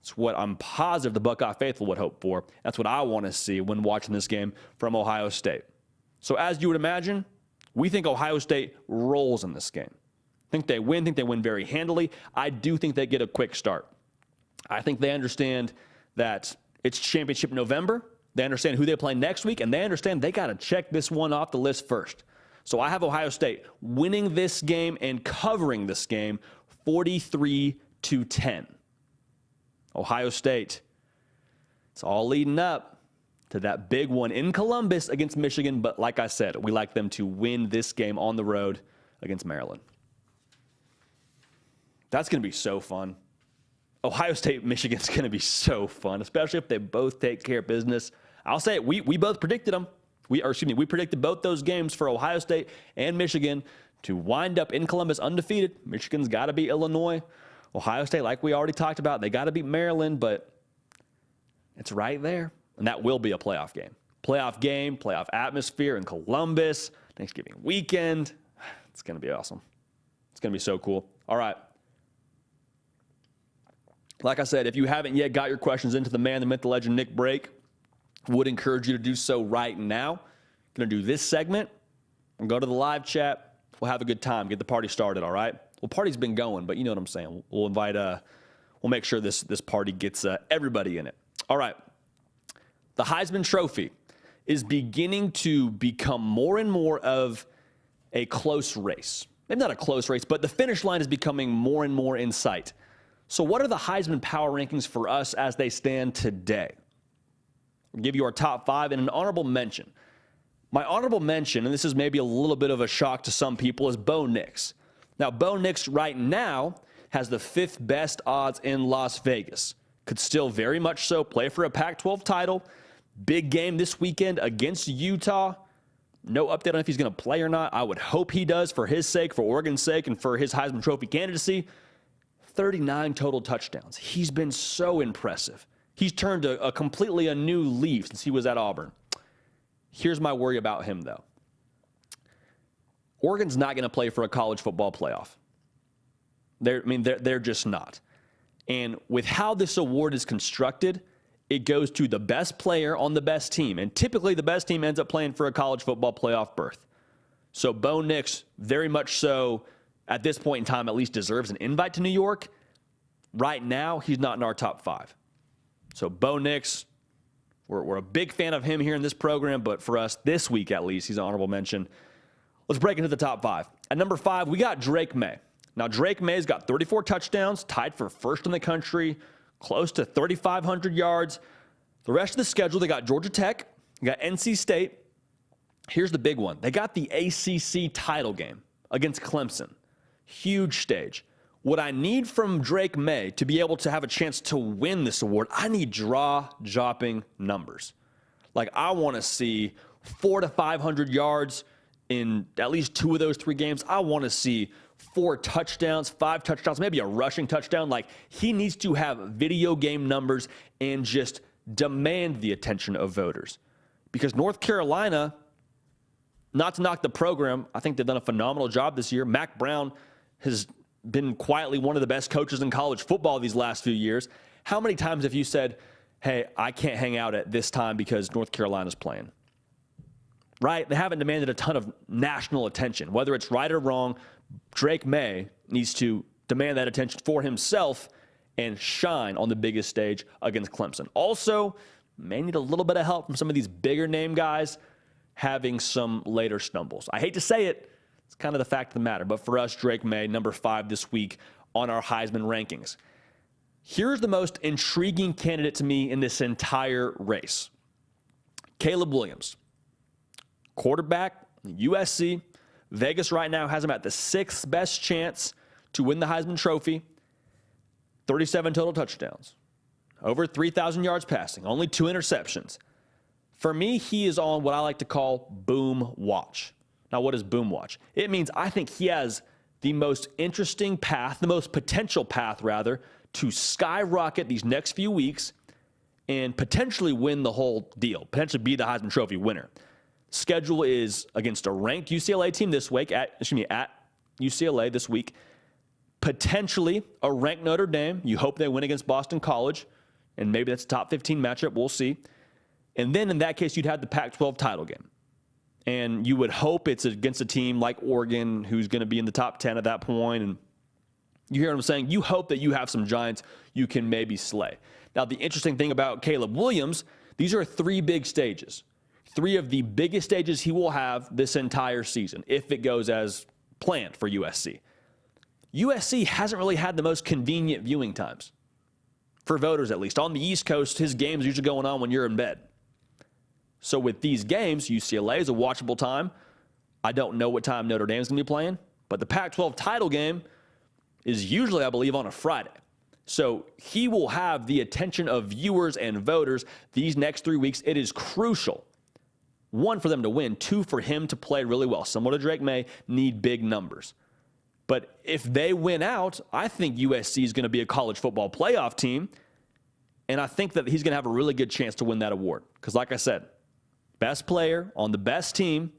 It's what I'm positive the Buckeye faithful would hope for. That's what I want to see when watching this game from Ohio State. So as you would imagine, we think Ohio State rolls in this game. Think they win very handily. I do think they get a quick start. I think they understand that it's championship November. They understand who they play next week, and they understand they got to check this one off the list first. So I have Ohio State winning this game and covering this game 43-10. Ohio State, it's all leading up to that big one in Columbus against Michigan. But like I said, we like them to win this game on the road against Maryland. That's going to be so fun. Ohio State, Michigan's going to be so fun, especially if they both take care of business. I'll say it, we both predicted them. We predicted both those games for Ohio State and Michigan to wind up in Columbus undefeated. Michigan's got to beat Illinois. Ohio State, like we already talked about, they got to beat Maryland, but it's right there. And that will be a playoff game. Playoff game, playoff atmosphere in Columbus, Thanksgiving weekend. It's going to be awesome. It's going to be so cool. All right. Like I said, if you haven't yet got your questions into the man, the myth, the legend, Nick Brake, would encourage you to do so right now. Going to do this segment and go to the live chat. We'll have a good time. Get the party started, all right? Well, party's been going, but you know what I'm saying. We'll invite, we'll make sure this party gets everybody in it. All right. The Heisman Trophy is beginning to become more and more of a close race. Maybe not a close race, but the finish line is becoming more and more in sight. So what are the Heisman power rankings for us as they stand today? I'll give you our top 5 and an honorable mention. My honorable mention, and this is maybe a little bit of a shock to some people, is Bo Nix. Now, Bo Nix right now has the 5th best odds in Las Vegas. Could still very much so play for a Pac-12 title. Big game this weekend against Utah. No update on if he's going to play or not. I would hope he does for his sake, for Oregon's sake, and for his Heisman Trophy candidacy. 39 total touchdowns. He's been so impressive. He's turned a completely a new leaf since he was at Auburn. Here's my worry about him, though. Oregon's not going to play for a college football playoff. They're just not. And with how this award is constructed, it goes to the best player on the best team. And typically the best team ends up playing for a college football playoff berth. So Bo Nix, very much so, at this point in time, at least deserves an invite to New York. Right now, he's not in our top 5. So Bo Nix, we're a big fan of him here in this program, but for us this week at least, he's an honorable mention. Let's break into the top 5. At number 5, we got Drake May. Now, Drake May's got 34 touchdowns, tied for first in the country, close to 3,500 yards. The rest of the schedule, they got Georgia Tech, they got NC State. Here's the big one. They got the ACC title game against Clemson. Huge stage. What I need from Drake May to be able to have a chance to win this award, I need jaw-dropping numbers. Like, I want to see 400 to 500 yards in at least 2 of those 3 games. I want to see 4 touchdowns, 5 touchdowns, maybe a rushing touchdown. Like, he needs to have video game numbers and just demand the attention of voters. Because North Carolina, not to knock the program, I think they've done a phenomenal job this year. Mac Brown has been quietly one of the best coaches in college football these last few years. How many times have you said, hey, I can't hang out at this time because North Carolina's playing? Right? They haven't demanded a ton of national attention. Whether it's right or wrong, Drake May needs to demand that attention for himself and shine on the biggest stage against Clemson. Also, may need a little bit of help from some of these bigger name guys having some later stumbles. I hate to say it. It's kind of the fact of the matter. But for us, Drake May, number 5 this week on our Heisman rankings. Here's the most intriguing candidate to me in this entire race. Caleb Williams, quarterback, USC. Vegas right now has him at the 6th best chance to win the Heisman Trophy. 37 total touchdowns. Over 3,000 yards passing. Only 2 interceptions. For me, he is on what I like to call boom watch. Now, what is boom watch? It means I think he has the most interesting path, the most potential path, rather, to skyrocket these next few weeks and potentially win the whole deal, potentially be the Heisman Trophy winner. Schedule is against a ranked UCLA team this week, at UCLA this week. Potentially a ranked Notre Dame. You hope they win against Boston College, and maybe that's a top 15 matchup. We'll see. And then in that case, you'd have the Pac-12 title game. And you would hope it's against a team like Oregon, who's going to be in the top 10 at that point. And you hear what I'm saying? You hope that you have some giants you can maybe slay. Now, the interesting thing about Caleb Williams, these are 3 big stages. 3 of the biggest stages he will have this entire season, if it goes as planned for USC. USC hasn't really had the most convenient viewing times, for voters at least. On the East Coast, his games are usually going on when you're in bed. So with these games, UCLA is a watchable time. I don't know what time Notre Dame's going to be playing, but the Pac-12 title game is usually, I believe, on a Friday. So he will have the attention of viewers and voters these next 3 weeks. It is crucial one, for them to win, two, for him to play really well. Similar to Drake May, need big numbers. But if they win out, I think USC is going to be a college football playoff team, and I think that he's going to have a really good chance to win that award. Because like I said, best player on the best team,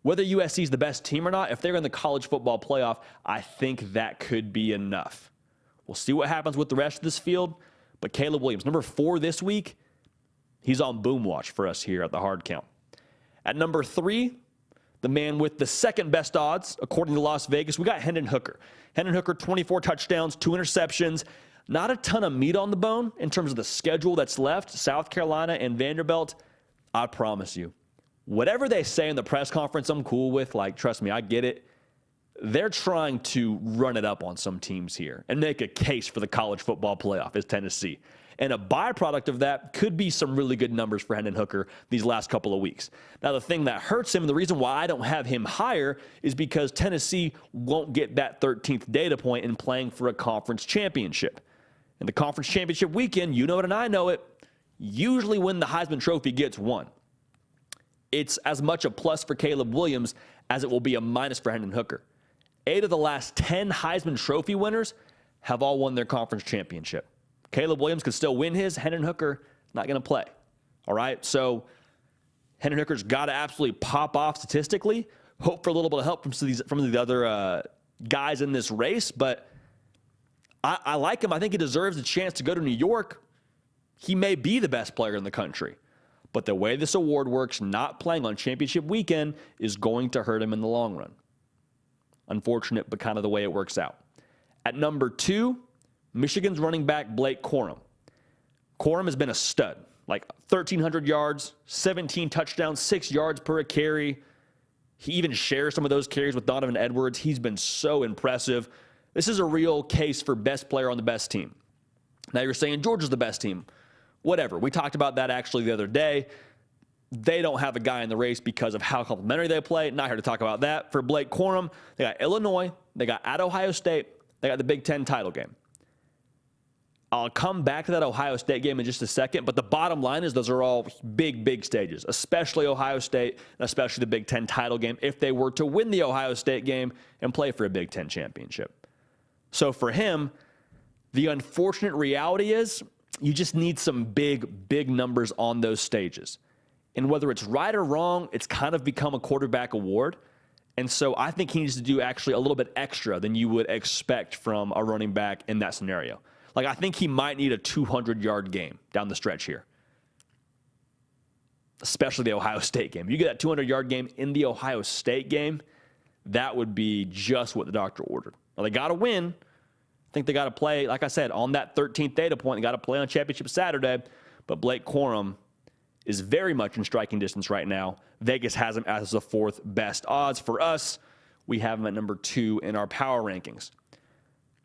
whether USC is the best team or not, if they're in the college football playoff, I think that could be enough. We'll see what happens with the rest of this field, but Caleb Williams, number 4 this week, he's on boom watch for us here at the Hard Count. At number 3, the man with the second best odds, according to Las Vegas, we got Hendon Hooker. Hendon Hooker, 24 touchdowns, 2 interceptions. Not a ton of meat on the bone in terms of the schedule that's left. South Carolina and Vanderbilt, I promise you, whatever they say in the press conference, I'm cool with. Like, trust me, I get it. They're trying to run it up on some teams here and make a case for the college football playoff as Tennessee. And a byproduct of that could be some really good numbers for Hendon Hooker these last couple of weeks. Now, the thing that hurts him, and the reason why I don't have him higher, is because Tennessee won't get that 13th data point in playing for a conference championship. And the conference championship weekend, you know it and I know it, usually when the Heisman Trophy gets won, it's as much a plus for Caleb Williams as it will be a minus for Hendon Hooker. 8 of the last 10 Heisman Trophy winners have all won their conference championship. Caleb Williams could still win his. Hendon Hooker not going to play. All right? So Hendon Hooker's got to absolutely pop off statistically. Hope for a little bit of help from the other guys in this race. But I like him. I think he deserves a chance to go to New York. He may be the best player in the country. But the way this award works, not playing on championship weekend is going to hurt him in the long run. Unfortunate, but kind of the way it works out. At number 2, Michigan's running back Blake Corum. Corum has been a stud, like 1,300 yards, 17 touchdowns, 6 yards per carry. He even shares some of those carries with Donovan Edwards. He's been so impressive. This is a real case for best player on the best team. Now you're saying Georgia's the best team. Whatever. We talked about that actually the other day. They don't have a guy in the race because of how complimentary they play. Not here to talk about that. For Blake Corum, they got Illinois, they got at Ohio State, they got the Big Ten title game. I'll come back to that Ohio State game in just a second, but the bottom line is those are all big, big stages, especially Ohio State and especially the Big Ten title game if they were to win the Ohio State game and play for a Big Ten championship. So for him, the unfortunate reality is you just need some big, big numbers on those stages. And whether it's right or wrong, it's kind of become a quarterback award. And so I think he needs to do actually a little bit extra than you would expect from a running back in that scenario. Like, I think he might need a 200-yard game down the stretch here, especially the Ohio State game. If you get that 200-yard game in the Ohio State game, that would be just what the doctor ordered. Now, they got to win. I think they got to play, like I said, on that 13th data point. They got to play on Championship Saturday. But Blake Corum is very much in striking distance right now. Vegas has him as the 4th best odds. For us, we have him at number 2 in our power rankings.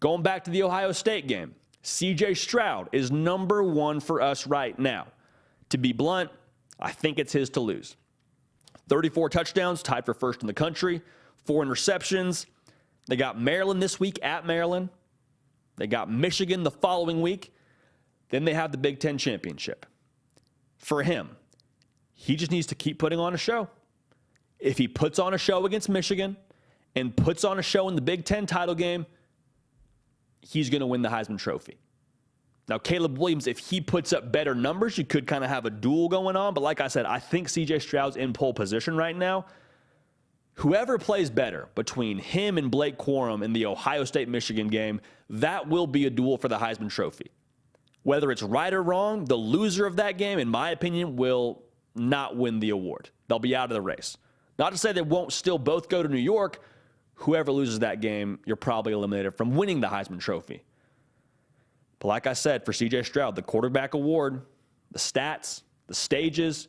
Going back to the Ohio State game, C.J. Stroud is number 1 for us right now. To be blunt, I think it's his to lose. 34 touchdowns, tied for first in the country. 4 interceptions. They got Maryland this week at Maryland. They got Michigan the following week. Then they have the Big Ten championship. For him, he just needs to keep putting on a show. If he puts on a show against Michigan and puts on a show in the Big Ten title game, he's going to win the Heisman Trophy. Now, Caleb Williams, if he puts up better numbers, you could kind of have a duel going on. But like I said, I think C.J. Stroud's in pole position right now. Whoever plays better between him and Blake Corum in the Ohio State-Michigan game, that will be a duel for the Heisman Trophy. Whether it's right or wrong, the loser of that game, in my opinion, will not win the award. They'll be out of the race. Not to say they won't still both go to New York. Whoever loses that game, you're probably eliminated from winning the Heisman Trophy. But like I said, for C.J. Stroud, the quarterback award, the stats, the stages,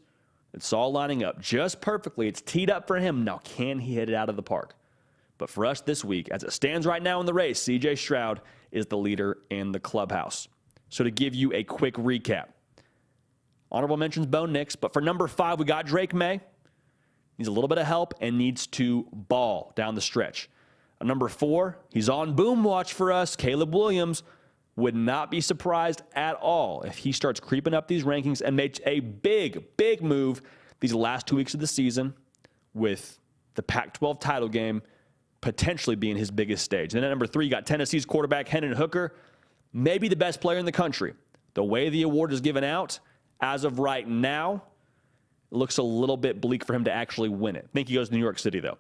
it's all lining up just perfectly. It's teed up for him. Now, can he hit it out of the park? But for us this week, as it stands right now in the race, C.J. Stroud is the leader in the clubhouse. So to give you a quick recap, honorable mentions Bo Nix, but for number 5, we got Drake May. Needs a little bit of help and needs to ball down the stretch. Number 4, he's on boom watch for us. Caleb Williams. Would not be surprised at all if he starts creeping up these rankings and makes a big, big move these last 2 weeks of the season with the Pac-12 title game potentially being his biggest stage. And then at number 3, you got Tennessee's quarterback Hendon Hooker, maybe the best player in the country. The way the award is given out, as of right now, it looks a little bit bleak for him to actually win it. I think he goes to New York City, though.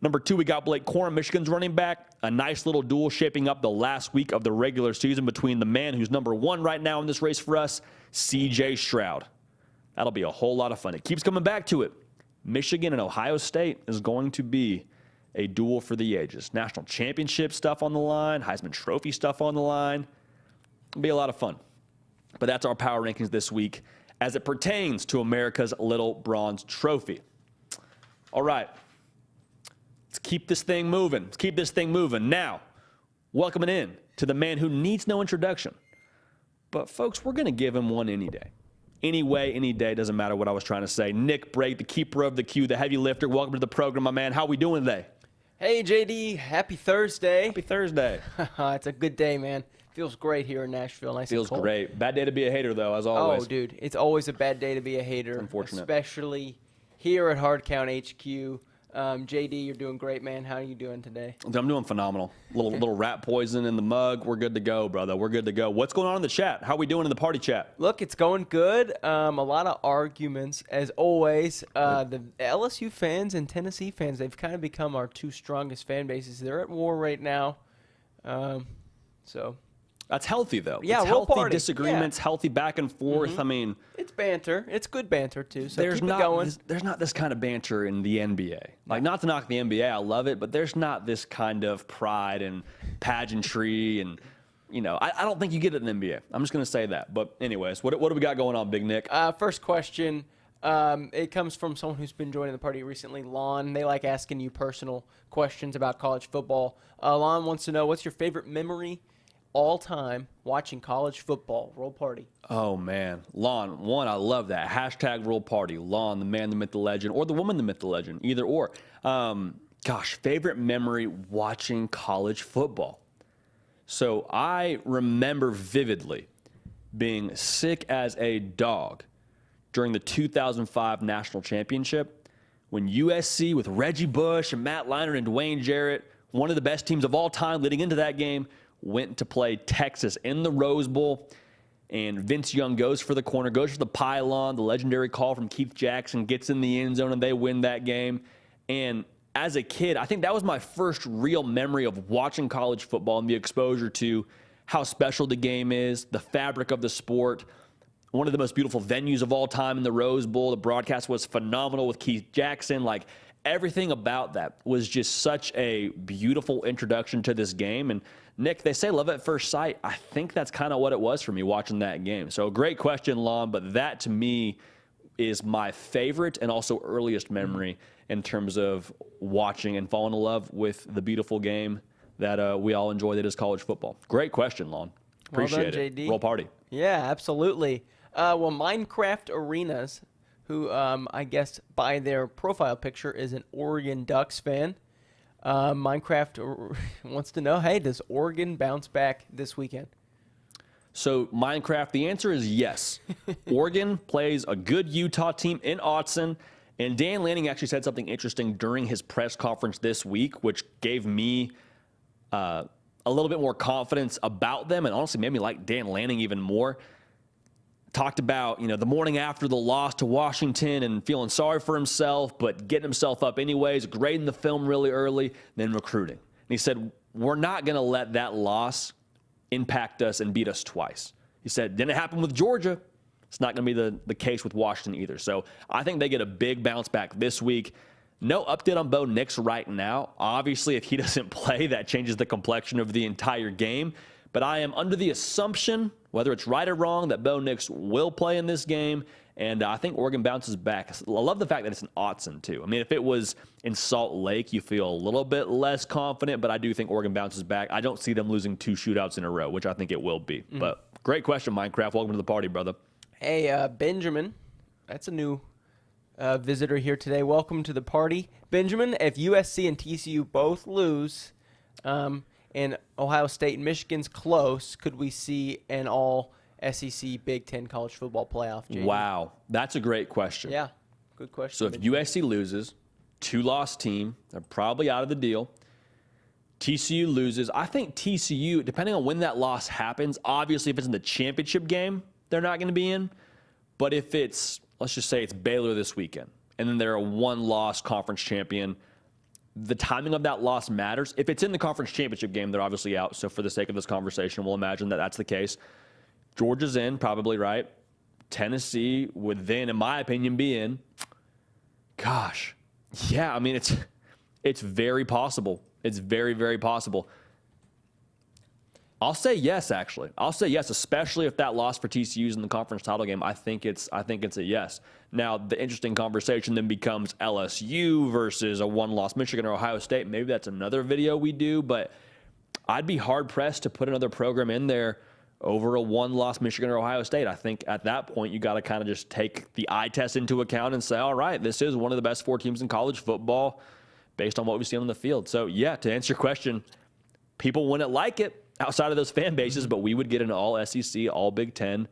Number 2, we got Blake Corum, Michigan's running back. A nice little duel shaping up the last week of the regular season between the man who's number 1 right now in this race for us, C.J. Stroud. That'll be a whole lot of fun. It keeps coming back to it. Michigan and Ohio State is going to be a duel for the ages. National championship stuff on the line, Heisman Trophy stuff on the line. It'll be a lot of fun. But that's our power rankings this week as it pertains to America's Little Bronze Trophy. All right. Let's keep this thing moving. Let's keep this thing moving. Now, welcoming in to the man who needs no introduction. But, folks, we're going to give him one any day. Any way, any day, doesn't matter what I was trying to say. Nick Brake, the keeper of the queue, the heavy lifter. Welcome to the program, my man. How we doing today? Hey, JD. Happy Thursday. Happy Thursday. It's a good day, man. Feels great here in Nashville. Nice Feels and cold. great. Bad day to be a hater, though, as always. Oh, dude. It's always a bad day to be a hater. Unfortunate. Especially here at Hard Count HQ. JD, you're doing great, man. How are you doing today? I'm doing phenomenal. Little rat poison in the mug. We're good to go, brother. We're good to go. What's going on in the chat? How are we doing in the party chat? Look, it's going good. A lot of arguments, as always. The LSU fans and Tennessee fans, they've kind of become our 2 strongest fan bases. They're at war right now. So that's healthy, though. Yeah, it's real healthy party. disagreements, healthy back and forth. Mm-hmm. I mean, it's banter. It's good banter, too. So there's keep not it going. there's not this kind of banter in the NBA. Like, not to knock the NBA, I love it, but there's not this kind of pride and pageantry and, you know, I don't think you get it in the NBA. I'm just going to say that. But anyways, what do we got going on, Big Nick? First question. It comes from someone who's been joining the party recently, Lon. They like asking you personal questions about college football. Lon wants to know, what's your favorite memory all time watching college football? Roll party. Oh, man. Lon, one, I love that. Hashtag roll party. Lon, the man, the myth, the legend, or the woman, the myth, the legend. Either or. Gosh, favorite memory watching college football. So I remember vividly being sick as a dog during the 2005 National Championship when USC with Reggie Bush and Matt Leinart and Dwayne Jarrett, one of the best teams of all time leading into that game, went to play Texas in the Rose Bowl, and Vince Young goes for the corner, goes for the pylon, the legendary call from Keith Jackson, gets in the end zone, and they win that game. And as a kid, I think that was my first real memory of watching college football and the exposure to how special the game is, the fabric of the sport, one of the most beautiful venues of all time in the Rose Bowl. The broadcast was phenomenal with Keith Jackson. Like, everything about that was just such a beautiful introduction to this game. And Nick, they say love at first sight. I think that's kind of what it was for me watching that game. So great question, Lon, but that to me is my favorite and also earliest memory in terms of watching and falling in love with the beautiful game that we all enjoy that is college football. Great question, Lon. Appreciate well done, it. JD. Roll party. Yeah, absolutely. Well, Minecraft Arenas, who I guess by their profile picture is an Oregon Ducks fan. Minecraft wants to know, hey, does Oregon bounce back this weekend? So, Minecraft, the answer is yes. Oregon plays a good Utah team in Autzen, and Dan Lanning actually said something interesting during his press conference this week, which gave me a little bit more confidence about them and honestly made me like Dan Lanning even more. Talked about, you know, the morning after the loss to Washington and feeling sorry for himself, but getting himself up anyways, grading the film really early, then recruiting. And he said, we're not going to let that loss impact us and beat us twice. He said, didn't happen with Georgia. It's not going to be the case with Washington either. So I think they get a big bounce back this week. No update on Bo Nix right now. Obviously, if he doesn't play, that changes the complexion of the entire game. But I am under the assumption, whether it's right or wrong, that Bo Nix will play in this game, and I think Oregon bounces back. I love the fact that it's in Autzen, too. I mean, if it was in Salt Lake, you feel a little bit less confident, but I do think Oregon bounces back. I don't see them losing 2 shootouts in a row, which I think it will be. But great question, Minecraft. Welcome to the party, brother. Hey, Benjamin, that's a new visitor here today. Welcome to the party. Benjamin, if USC and TCU both lose, and Ohio State and Michigan's close, could we see an all-SEC Big Ten college football playoff, JD? Wow, that's a great question. Yeah. Good question. So if USC loses, 2-loss team, they're probably out of the deal. TCU loses. I think TCU, depending on when that loss happens, obviously if it's in the championship game, they're not going to be in. But if it's, let's just say it's Baylor this weekend, and then they're a 1-loss conference champion, the timing of that loss matters. If it's in the conference championship game, they're obviously out. So for the sake of this conversation, we'll imagine that that's the case. Georgia's in, probably, right? Tennessee would then, in my opinion, be in. Gosh. Yeah, I mean, it's very possible. It's very, very possible. I'll say yes, actually. I'll say yes, especially if that loss for TCU is in the conference title game. I think it's a yes. Now, the interesting conversation then becomes LSU versus a 1-loss Michigan or Ohio State. Maybe that's another video we do, but I'd be hard-pressed to put another program in there over a 1-loss Michigan or Ohio State. I think at that point, you got to kind of just take the eye test into account and say, all right, this is one of the best 4 teams in college football based on what we've seen on the field. So, yeah, to answer your question, people wouldn't like it outside of those fan bases, but we would get an all-SEC, all-Big Ten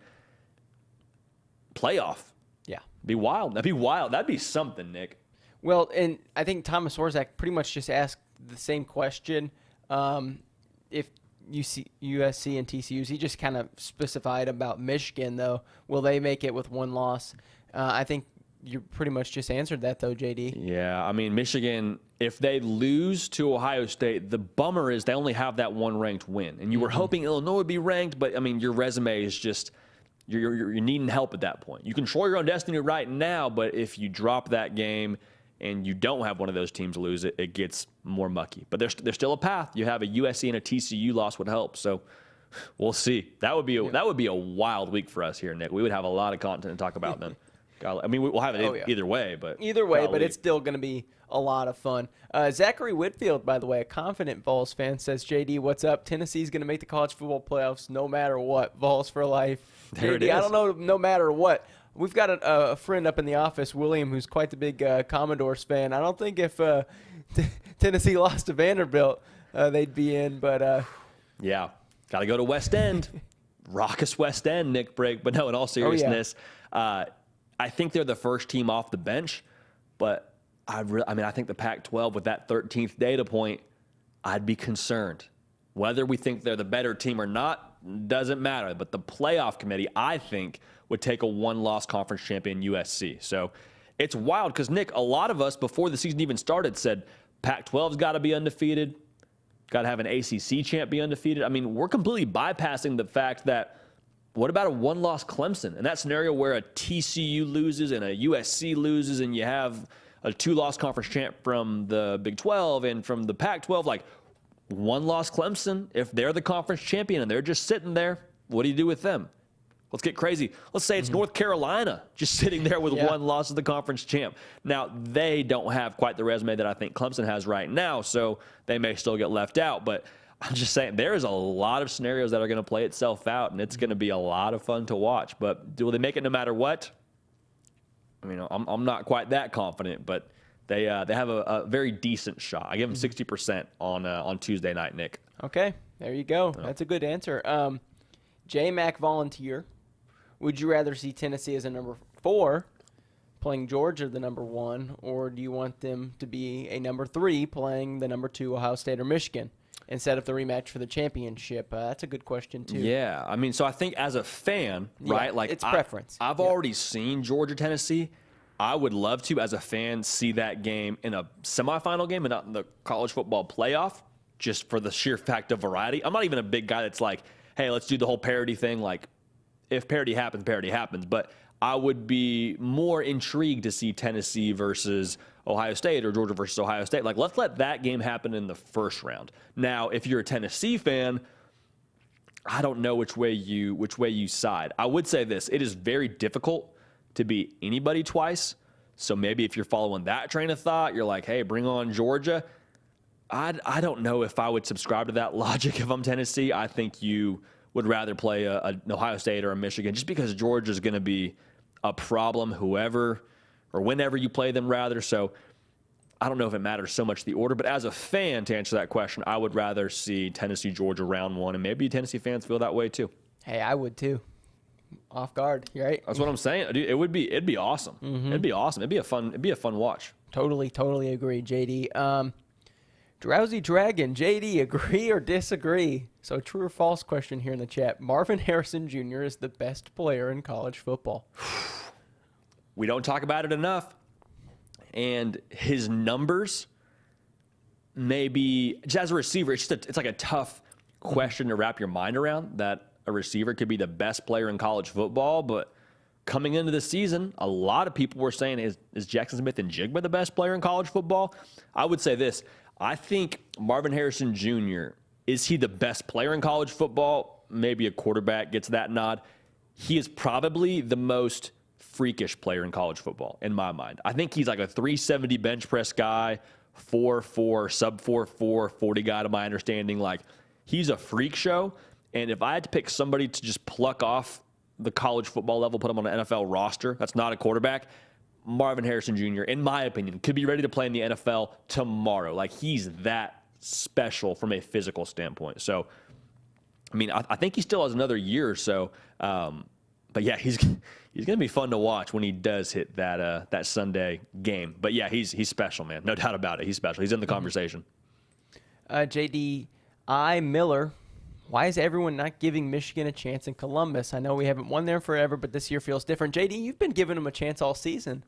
playoff. Yeah. Be wild. That'd be wild. That'd be something, Nick. Well, and I think Thomas Orzak pretty much just asked the same question. If USC and TCU's, he just kind of specified about Michigan, though. Will they make it with 1 loss? I think you pretty much just answered that, though, JD. Yeah, I mean, Michigan, if they lose to Ohio State, the bummer is they only have that 1 ranked win. And you were hoping Illinois would be ranked, but, I mean, your resume is just you're needing help at that point. You control your own destiny right now, but if you drop that game and you don't have one of those teams lose it, it gets more mucky. But there's still a path. You have a USC and a TCU loss would help. So we'll see. That would be a wild week for us here, Nick. We would have a lot of content to talk about then. I mean, we'll have it either way, but it's still going to be a lot of fun. Zachary Whitfield, by the way, a confident Vols fan, says, JD, what's up? Tennessee's going to make the college football playoffs no matter what. Vols for life. There JD, it is. I don't know, no matter what. We've got a friend up in the office, William, who's quite the big Commodores fan. I don't think if Tennessee lost to Vanderbilt, they'd be in, but yeah, got to go to West End. Raucous West End, Nick Break. But no, in all seriousness, I think they're the first team off the bench, but I think the Pac-12 with that 13th data point, I'd be concerned. Whether we think they're the better team or not doesn't matter, but the playoff committee, I think, would take a 1-loss conference champion USC. So it's wild because, Nick, a lot of us before the season even started said Pac-12's got to be undefeated, got to have an ACC champ be undefeated. I mean, we're completely bypassing the fact that what about a 1-loss Clemson? In that scenario where a TCU loses and a USC loses and you have a 2-loss conference champ from the Big 12 and from the Pac-12, like 1-loss Clemson, if they're the conference champion and they're just sitting there, what do you do with them? Let's get crazy. Let's say it's North Carolina just sitting there with 1 loss as the conference champ. Now, they don't have quite the resume that I think Clemson has right now, so they may still get left out, but I'm just saying there is a lot of scenarios that are going to play itself out, and it's going to be a lot of fun to watch. But will they make it no matter what? I mean, I'm not quite that confident, but they have a very decent shot. I give them 60% on Tuesday night, Nick. Okay, there you go. That's a good answer. J-Mac Volunteer, would you rather see Tennessee as a number 4 playing Georgia the number 1, or do you want them to be a number 3 playing the number 2 Ohio State or Michigan instead of the rematch for the championship? That's a good question, too. Yeah, I mean, so I think as a fan, right? Like it's preference. I've already seen Georgia-Tennessee. I would love to, as a fan, see that game in a semifinal game and not in the college football playoff, just for the sheer fact of variety. I'm not even a big guy that's like, hey, let's do the whole parity thing. Like, if parity happens, parity happens. But I would be more intrigued to see Tennessee versus Ohio State or Georgia versus Ohio State. Like, let's let that game happen in the first round. Now, if you're a Tennessee fan, I don't know which way you side. I would say this. It is very difficult to beat anybody twice. So maybe if you're following that train of thought, you're like, hey, bring on Georgia. I don't know if I would subscribe to that logic if I'm Tennessee. I think you would rather play an Ohio State or a Michigan just because Georgia's going to be a problem whoever or whenever you play them, rather. So I don't know if it matters so much the order. But as a fan, to answer that question, I would rather see Tennessee-Georgia round 1. And maybe Tennessee fans feel that way too. Hey, I would too. off guard, right? That's what I'm saying. Dude, it'd be awesome. It'd be awesome. It'd be a fun watch. Totally agree, JD. Drowsy Dragon, JD, agree or disagree? So true or false question here in the chat. Marvin Harrison Jr. is the best player in college football. We don't talk about it enough. And his numbers, maybe just as a receiver, it's like a tough question to wrap your mind around, that a receiver could be the best player in college football. But coming into the season, a lot of people were saying, is Jackson Smith and Jigba the best player in college football? I would say this. I think Marvin Harrison Jr., is he the best player in college football? Maybe a quarterback gets that nod. He is probably the most freakish player in college football, in my mind. I think he's like a 370 bench press guy, 4'4", sub 4'4", 40 guy to my understanding. Like, he's a freak show. And if I had to pick somebody to just pluck off the college football level, put him on an NFL roster, that's not a quarterback, Marvin Harrison Jr., in my opinion, could be ready to play in the NFL tomorrow. Like, he's that special from a physical standpoint. So, I mean, I think he still has another year or so. But yeah, he's going to be fun to watch when he does hit that Sunday game. But yeah, he's special, man. No doubt about it. He's special. He's in the conversation. JD I. Miller, why is everyone not giving Michigan a chance in Columbus? I know we haven't won there forever, but this year feels different. JD, you've been giving them a chance all season.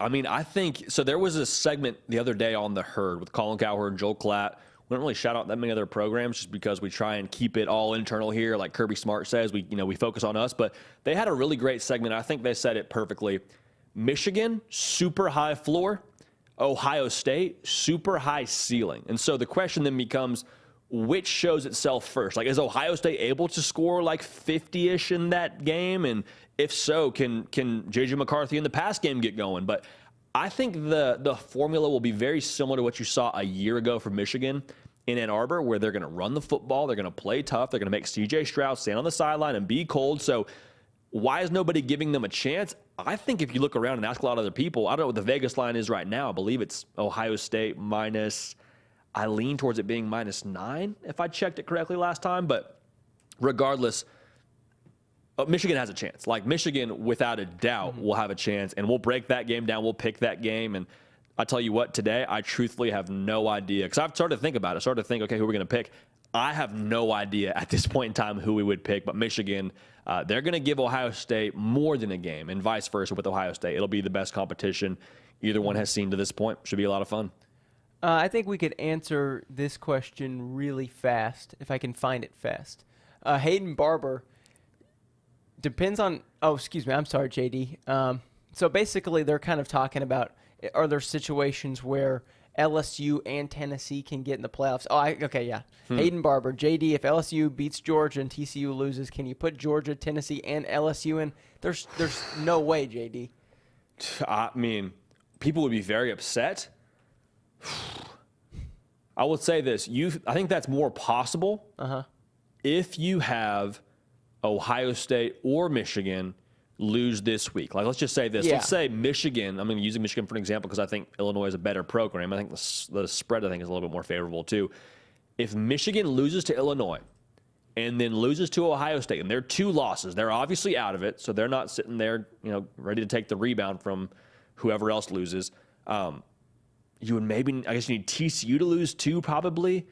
I mean, I think so. There was a segment the other day on The Herd with Colin Cowherd and Joel Klatt. We don't really shout out that many other programs just because we try and keep it all internal here. Like Kirby Smart says, we focus on us. But they had a really great segment. I think they said it perfectly. Michigan, super high floor. Ohio State, super high ceiling. And so the question then becomes, which shows itself first? Like, is Ohio State able to score like 50-ish in that game? And if so, can J.J. McCarthy in the pass game get going? But I think the formula will be very similar to what you saw a year ago from Michigan in Ann Arbor, where they're going to run the football, they're going to play tough, they're going to make C.J. Stroud stand on the sideline and be cold. So why is nobody giving them a chance? I think if you look around and ask a lot of other people, I don't know what the Vegas line is right now. I believe it's Ohio State minus, I lean towards it being -9 if I checked it correctly last time. But regardless, Michigan has a chance. Like, Michigan, without a doubt, will have a chance, and we'll break that game down. We'll pick that game. And I tell you what, today, I truthfully have no idea. Because I've started to think about it. I started to think, okay, who are we going to pick? I have no idea at this point in time who we would pick. But Michigan, they're going to give Ohio State more than a game, and vice versa with Ohio State. It'll be the best competition either one has seen to this point. Should be a lot of fun. I think we could answer this question really fast, if I can find it fast. Hayden Barber depends on – oh, excuse me. I'm sorry, JD. So basically they're kind of talking about, are there situations where LSU and Tennessee can get in the playoffs? Okay, yeah. Hayden Barber, JD, if LSU beats Georgia and TCU loses, can you put Georgia, Tennessee, and LSU in? There's no way, JD. I mean, people would be very upset. I would say this. I think that's more possible if you have Ohio State or Michigan lose this week. Like, let's just say this. Yeah. Let's say Michigan. I'm using Michigan for an example because I think Illinois is a better program. I think the spread, I think, is a little bit more favorable too. If Michigan loses to Illinois and then loses to Ohio State, and they're 2 losses, they're obviously out of it, so they're not sitting there, ready to take the rebound from whoever else loses. You would maybe, I guess you need TCU to lose too, probably.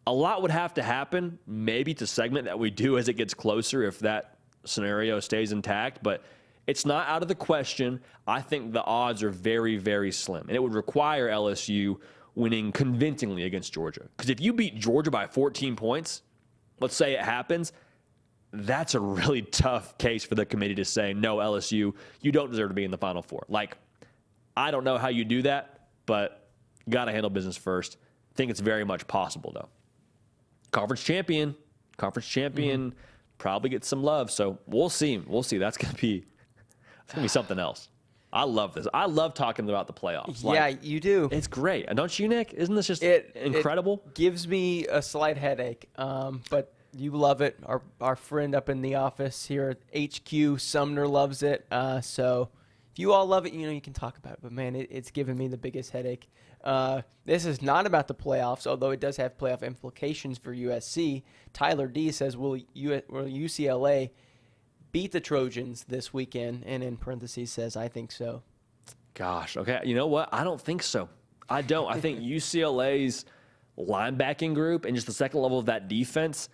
A lot would have to happen, maybe to segment that we do as it gets closer if that scenario stays intact, but it's not out of the question. I think the odds are very, very slim, and it would require LSU winning convincingly against Georgia. Because if you beat Georgia by 14 points, let's say it happens, that's a really tough case for the committee to say, no, LSU, you don't deserve to be in the Final Four. Like, I don't know how you do that, but you got to handle business first. I think it's very much possible, though. Conference champion probably gets some love. So we'll see. That's gonna be something else. I love this. I love talking about the playoffs. Yeah, you do. It's great. And don't you, Nick? Isn't this just incredible? It gives me a slight headache, but you love it. Our friend up in the office here at HQ, Sumner, loves it. So if you all love it, you can talk about it. But, man, it's giving me the biggest headache. This is not about the playoffs, although it does have playoff implications for USC. Tyler D says, will UCLA beat the Trojans this weekend? And in parentheses says, I think so. Gosh, okay. You know what? I don't think so. I don't. I think UCLA's linebacking group and just the second level of that defense,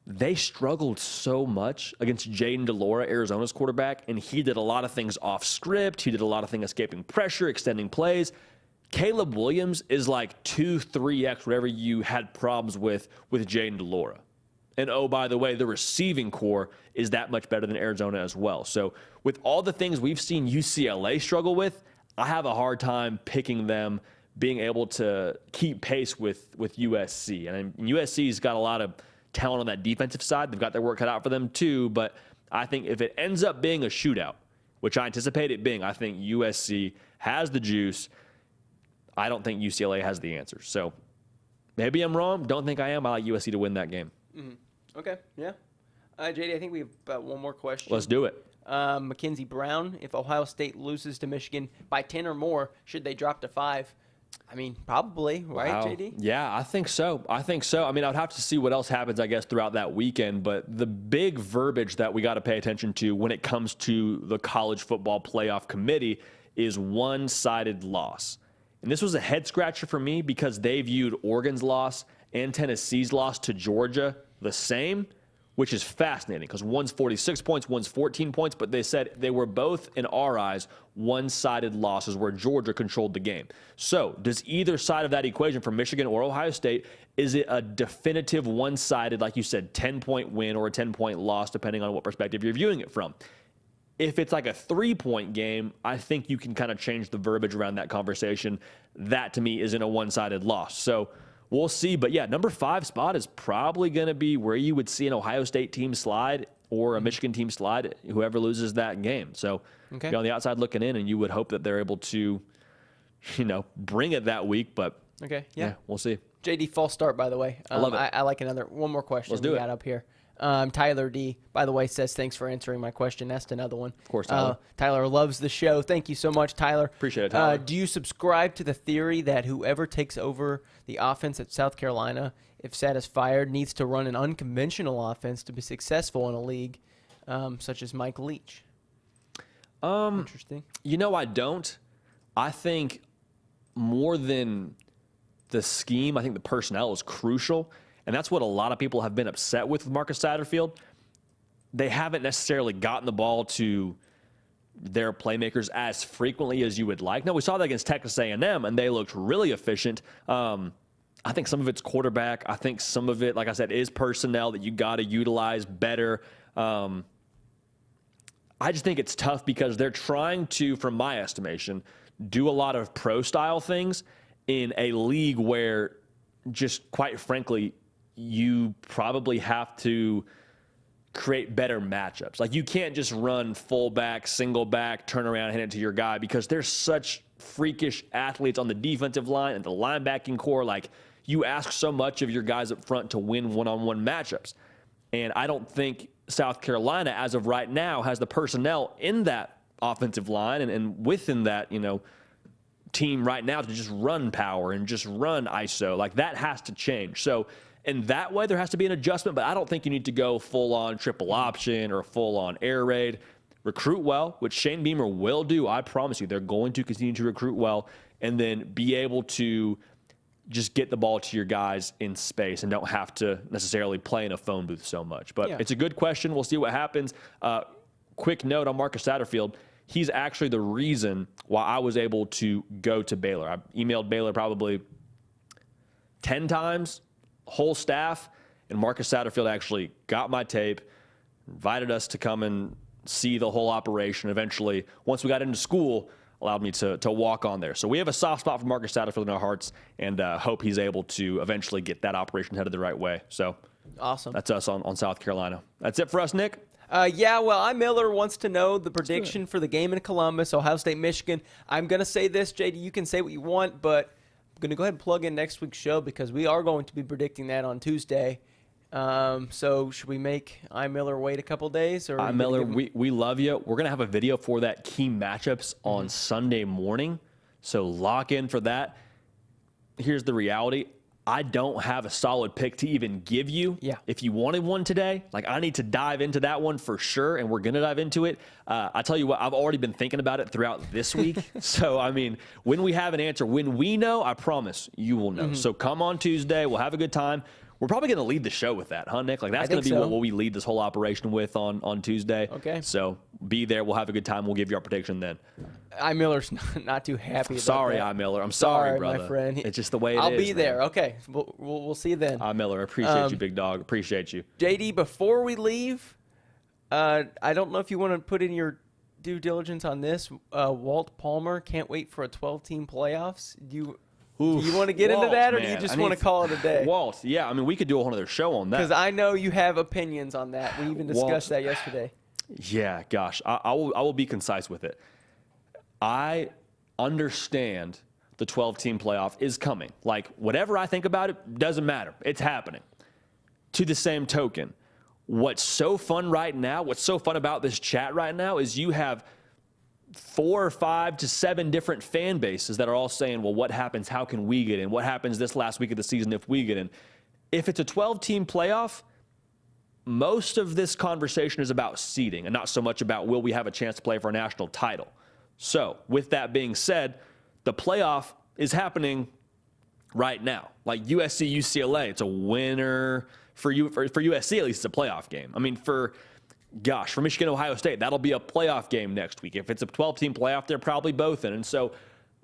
they struggled so much against Jaden DeLora, Arizona's quarterback, and he did a lot of things off script. He did a lot of things escaping pressure, extending plays. Caleb Williams is like 2-3x whatever you had problems with Jaden DeLora. And oh, by the way, the receiving core is that much better than Arizona as well. So with all the things we've seen UCLA struggle with, I have a hard time picking them being able to keep pace with USC. And USC's got a lot of talent on that defensive side. They've got their work cut out for them too. But I think if it ends up being a shootout, which I anticipate it being, I think USC has the juice. I don't think UCLA has the answers. So maybe I'm wrong. Don't think I am. I like USC to win that game. Mm-hmm. Okay, yeah. JD, I think we have about one more question. Let's do it. Mackenzie Brown, if Ohio State loses to Michigan by 10 or more, should they drop to 5? I mean, probably, right, Wow. JD? Yeah, I think so. I mean, I'd have to see what else happens, I guess, throughout that weekend. But the big verbiage that we got to pay attention to when it comes to the College Football Playoff Committee is one-sided loss. And this was a head-scratcher for me because they viewed Oregon's loss and Tennessee's loss to Georgia the same, which is fascinating because one's 46 points, one's 14 points, but they said they were both, in our eyes, one-sided losses where Georgia controlled the game. So does either side of that equation for Michigan or Ohio State, is it a definitive one-sided, like you said, 10-point win or a 10-point loss, depending on what perspective you're viewing it from? If it's like a 3-point game, I think you can kind of change the verbiage around that conversation. That, to me, isn't a one-sided loss. So we'll see. But, yeah, number 5 spot is probably going to be where you would see an Ohio State team slide or a Michigan team slide, whoever loses that game. So you're on the outside looking in, and you would hope that they're able to, bring it that week. But, yeah, we'll see. JD, false start, by the way. I love it. I like one more question. Let's do it. Got up here. Tyler D, by the way, says thanks for answering my question. That's another one. Of course, Tyler. Tyler loves the show. Thank you so much, Tyler. Appreciate it, Tyler. Do you subscribe to the theory that whoever takes over the offense at South Carolina, if Sad is fired, needs to run an unconventional offense to be successful in a league such as Mike Leach? Interesting. I don't. I think more than the scheme, I think the personnel is crucial. And that's what a lot of people have been upset with Marcus Satterfield. They haven't necessarily gotten the ball to their playmakers as frequently as you would like. Now, we saw that against Texas A&M, and they looked really efficient. I think some of it's quarterback. I think some of it, like I said, is personnel that you got to utilize better. I just think it's tough because they're trying to, from my estimation, do a lot of pro-style things in a league where, just quite frankly, you probably have to create better matchups. Like, you can't just run fullback, single back, turn around, hand it to your guy, because there's such freakish athletes on the defensive line and the linebacking core. Like, you ask so much of your guys up front to win one-on-one matchups. And I don't think South Carolina, as of right now, has the personnel in that offensive line and within that, team right now to just run power and just run ISO. Like, that has to change. So in that way, there has to be an adjustment, but I don't think you need to go full-on triple option or full-on air raid. Recruit well, which Shane Beamer will do. I promise you, they're going to continue to recruit well, and then be able to just get the ball to your guys in space and don't have to necessarily play in a phone booth so much. But It's a good question. We'll see what happens. Quick note on Marcus Satterfield. He's actually the reason why I was able to go to Baylor. I emailed Baylor probably 10 times, whole staff, and Marcus Satterfield actually got my tape, invited us to come and see the whole operation. Eventually, once we got into school, allowed me to walk on there. So we have a soft spot for Marcus Satterfield in our hearts, and hope he's able to eventually get that operation headed the right way. So awesome. That's us on South Carolina. That's it for us, Nick. Miller wants to know the prediction for the game in Columbus, Ohio State, Michigan. I'm going to say this, JD, you can say what you want, but I'm going to go ahead and plug in next week's show because we are going to be predicting that on Tuesday. So should we make Miller wait a couple days? Or Miller, we love you. We're going to have a video for that key matchups on Sunday morning, so lock in for that. Here's the reality. I don't have a solid pick to even give you. Yeah. If you wanted one today, like I need to dive into that one for sure, and we're going to dive into it. I tell you what, I've already been thinking about it throughout this week. So, I mean, when we have an answer, when we know, I promise you will know. So come on Tuesday. We'll have a good time. We're probably going to lead the show with that, huh, Nick? Like that's going to be what we lead this whole operation with on Tuesday. Okay. So be there. We'll have a good time. We'll give you our prediction then. I. Miller's not too happy about Sorry, that. I. Miller. I'm sorry, brother. My friend. It's just the way it is. I'll be man. there. Okay. We'll see you then. I. Miller, appreciate you, big dog. Appreciate you. JD, before we leave, I don't know if you want to put in your due diligence on this. Walt Palmer can't wait for a 12-team playoffs. Do you want to get into that, or do you just want to call it a day? Walt, yeah. I mean, we could do a whole other show on that. Because I know you have opinions on that. We even discussed that yesterday. Yeah, gosh. I will be concise with it. I understand the 12-team playoff is coming. Like, whatever I think about it, doesn't matter. It's happening. To the same token, what's so fun right now, what's so fun about this chat right now is you have 4 or 5 to 7 different fan bases that are all saying, well, what happens? How can we get in? What happens this last week of the season if we get in? If it's a 12-team playoff, most of this conversation is about seeding and not so much about will we have a chance to play for a national title. So with that being said, the playoff is happening right now. Like USC, UCLA, it's a winner for USC, at least it's a playoff game. I mean, for Michigan, Ohio State, that'll be a playoff game next week. If it's a 12-team playoff, they're probably both in. And so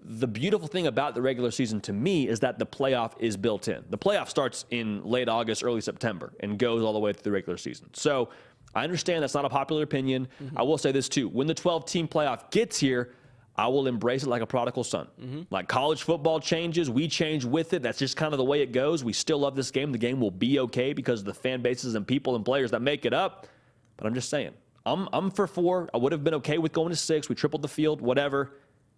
the beautiful thing about the regular season to me is that the playoff is built in. The playoff starts in late August, early September, and goes all the way through the regular season. So I understand that's not a popular opinion. I will say this too. When the 12-team playoff gets here, I will embrace it like a prodigal son. Like college football changes, we change with it. That's just kind of the way it goes. We still love this game. The game will be okay because of the fan bases and people and players that make it up. But I'm just saying, I'm for 4. I would have been okay with going to 6. We tripled the field, whatever.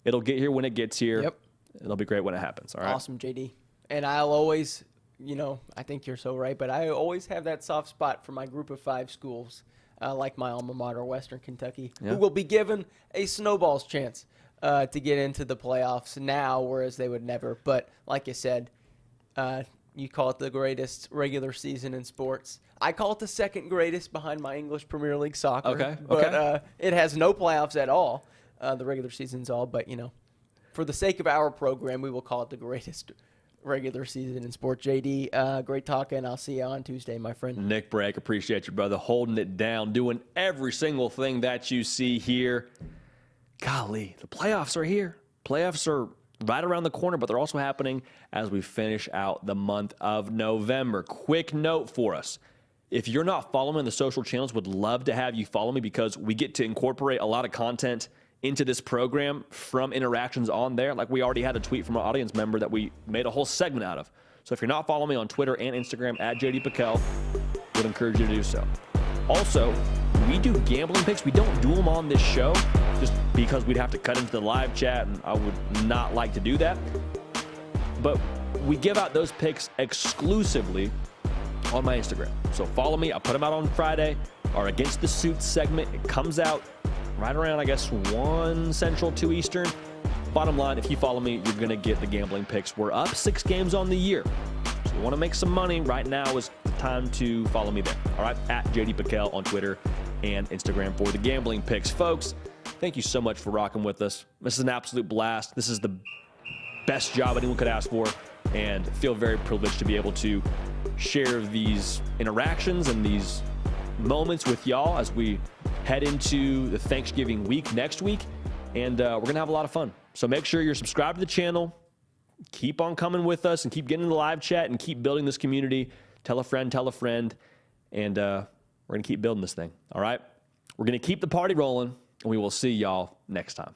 It'll get here when it gets here. Yep. It'll be great when it happens. All right. Awesome, JD. And I'll always, I think you're so right, but I always have that soft spot for my group of 5 schools, like my alma mater, Western Kentucky, who will be given a snowball's chance to get into the playoffs now, whereas they would never. But like you said, you call it the greatest regular season in sports. I call it the second greatest behind my English Premier League soccer. Okay. But it has no playoffs at all. The regular season's all, but, for the sake of our program, we will call it the greatest regular season in sports. JD, great talking. I'll see you on Tuesday, my friend. Nick Brake, appreciate you, brother. Holding it down, doing every single thing that you see here. Golly, the playoffs are here. Playoffs are right around the corner, but they're also happening as we finish out the month of November. Quick note for us. If you're not following the social channels, would love to have you follow me because we get to incorporate a lot of content into this program from interactions on there. Like we already had a tweet from an audience member that we made a whole segment out of. So if you're not following me on Twitter and Instagram at JD Piquel, would encourage you to do so. Also, we do gambling picks. We don't do them on this show just because we'd have to cut into the live chat, and I would not like to do that. But we give out those picks exclusively on my Instagram. So follow me. I'll put them out on Friday. Our Against the Suits segment, it comes out right around, I guess, 1 Central, 2 Eastern. Bottom line, if you follow me, you're going to get the gambling picks. We're up 6 games on the year. So you want to make some money, right now is the time to follow me there. All right, at JD Piquel on Twitter and Instagram for the gambling picks. Folks, thank you so much for rocking with us. This is an absolute blast. This is the best job anyone could ask for, and feel very privileged to be able to share these interactions and these moments with y'all as we head into the Thanksgiving week next week, and we're going to have a lot of fun. So make sure you're subscribed to the channel. Keep on coming with us and keep getting in the live chat and keep building this community. Tell a friend, and we're going to keep building this thing, all right? We're going to keep the party rolling, and we will see y'all next time.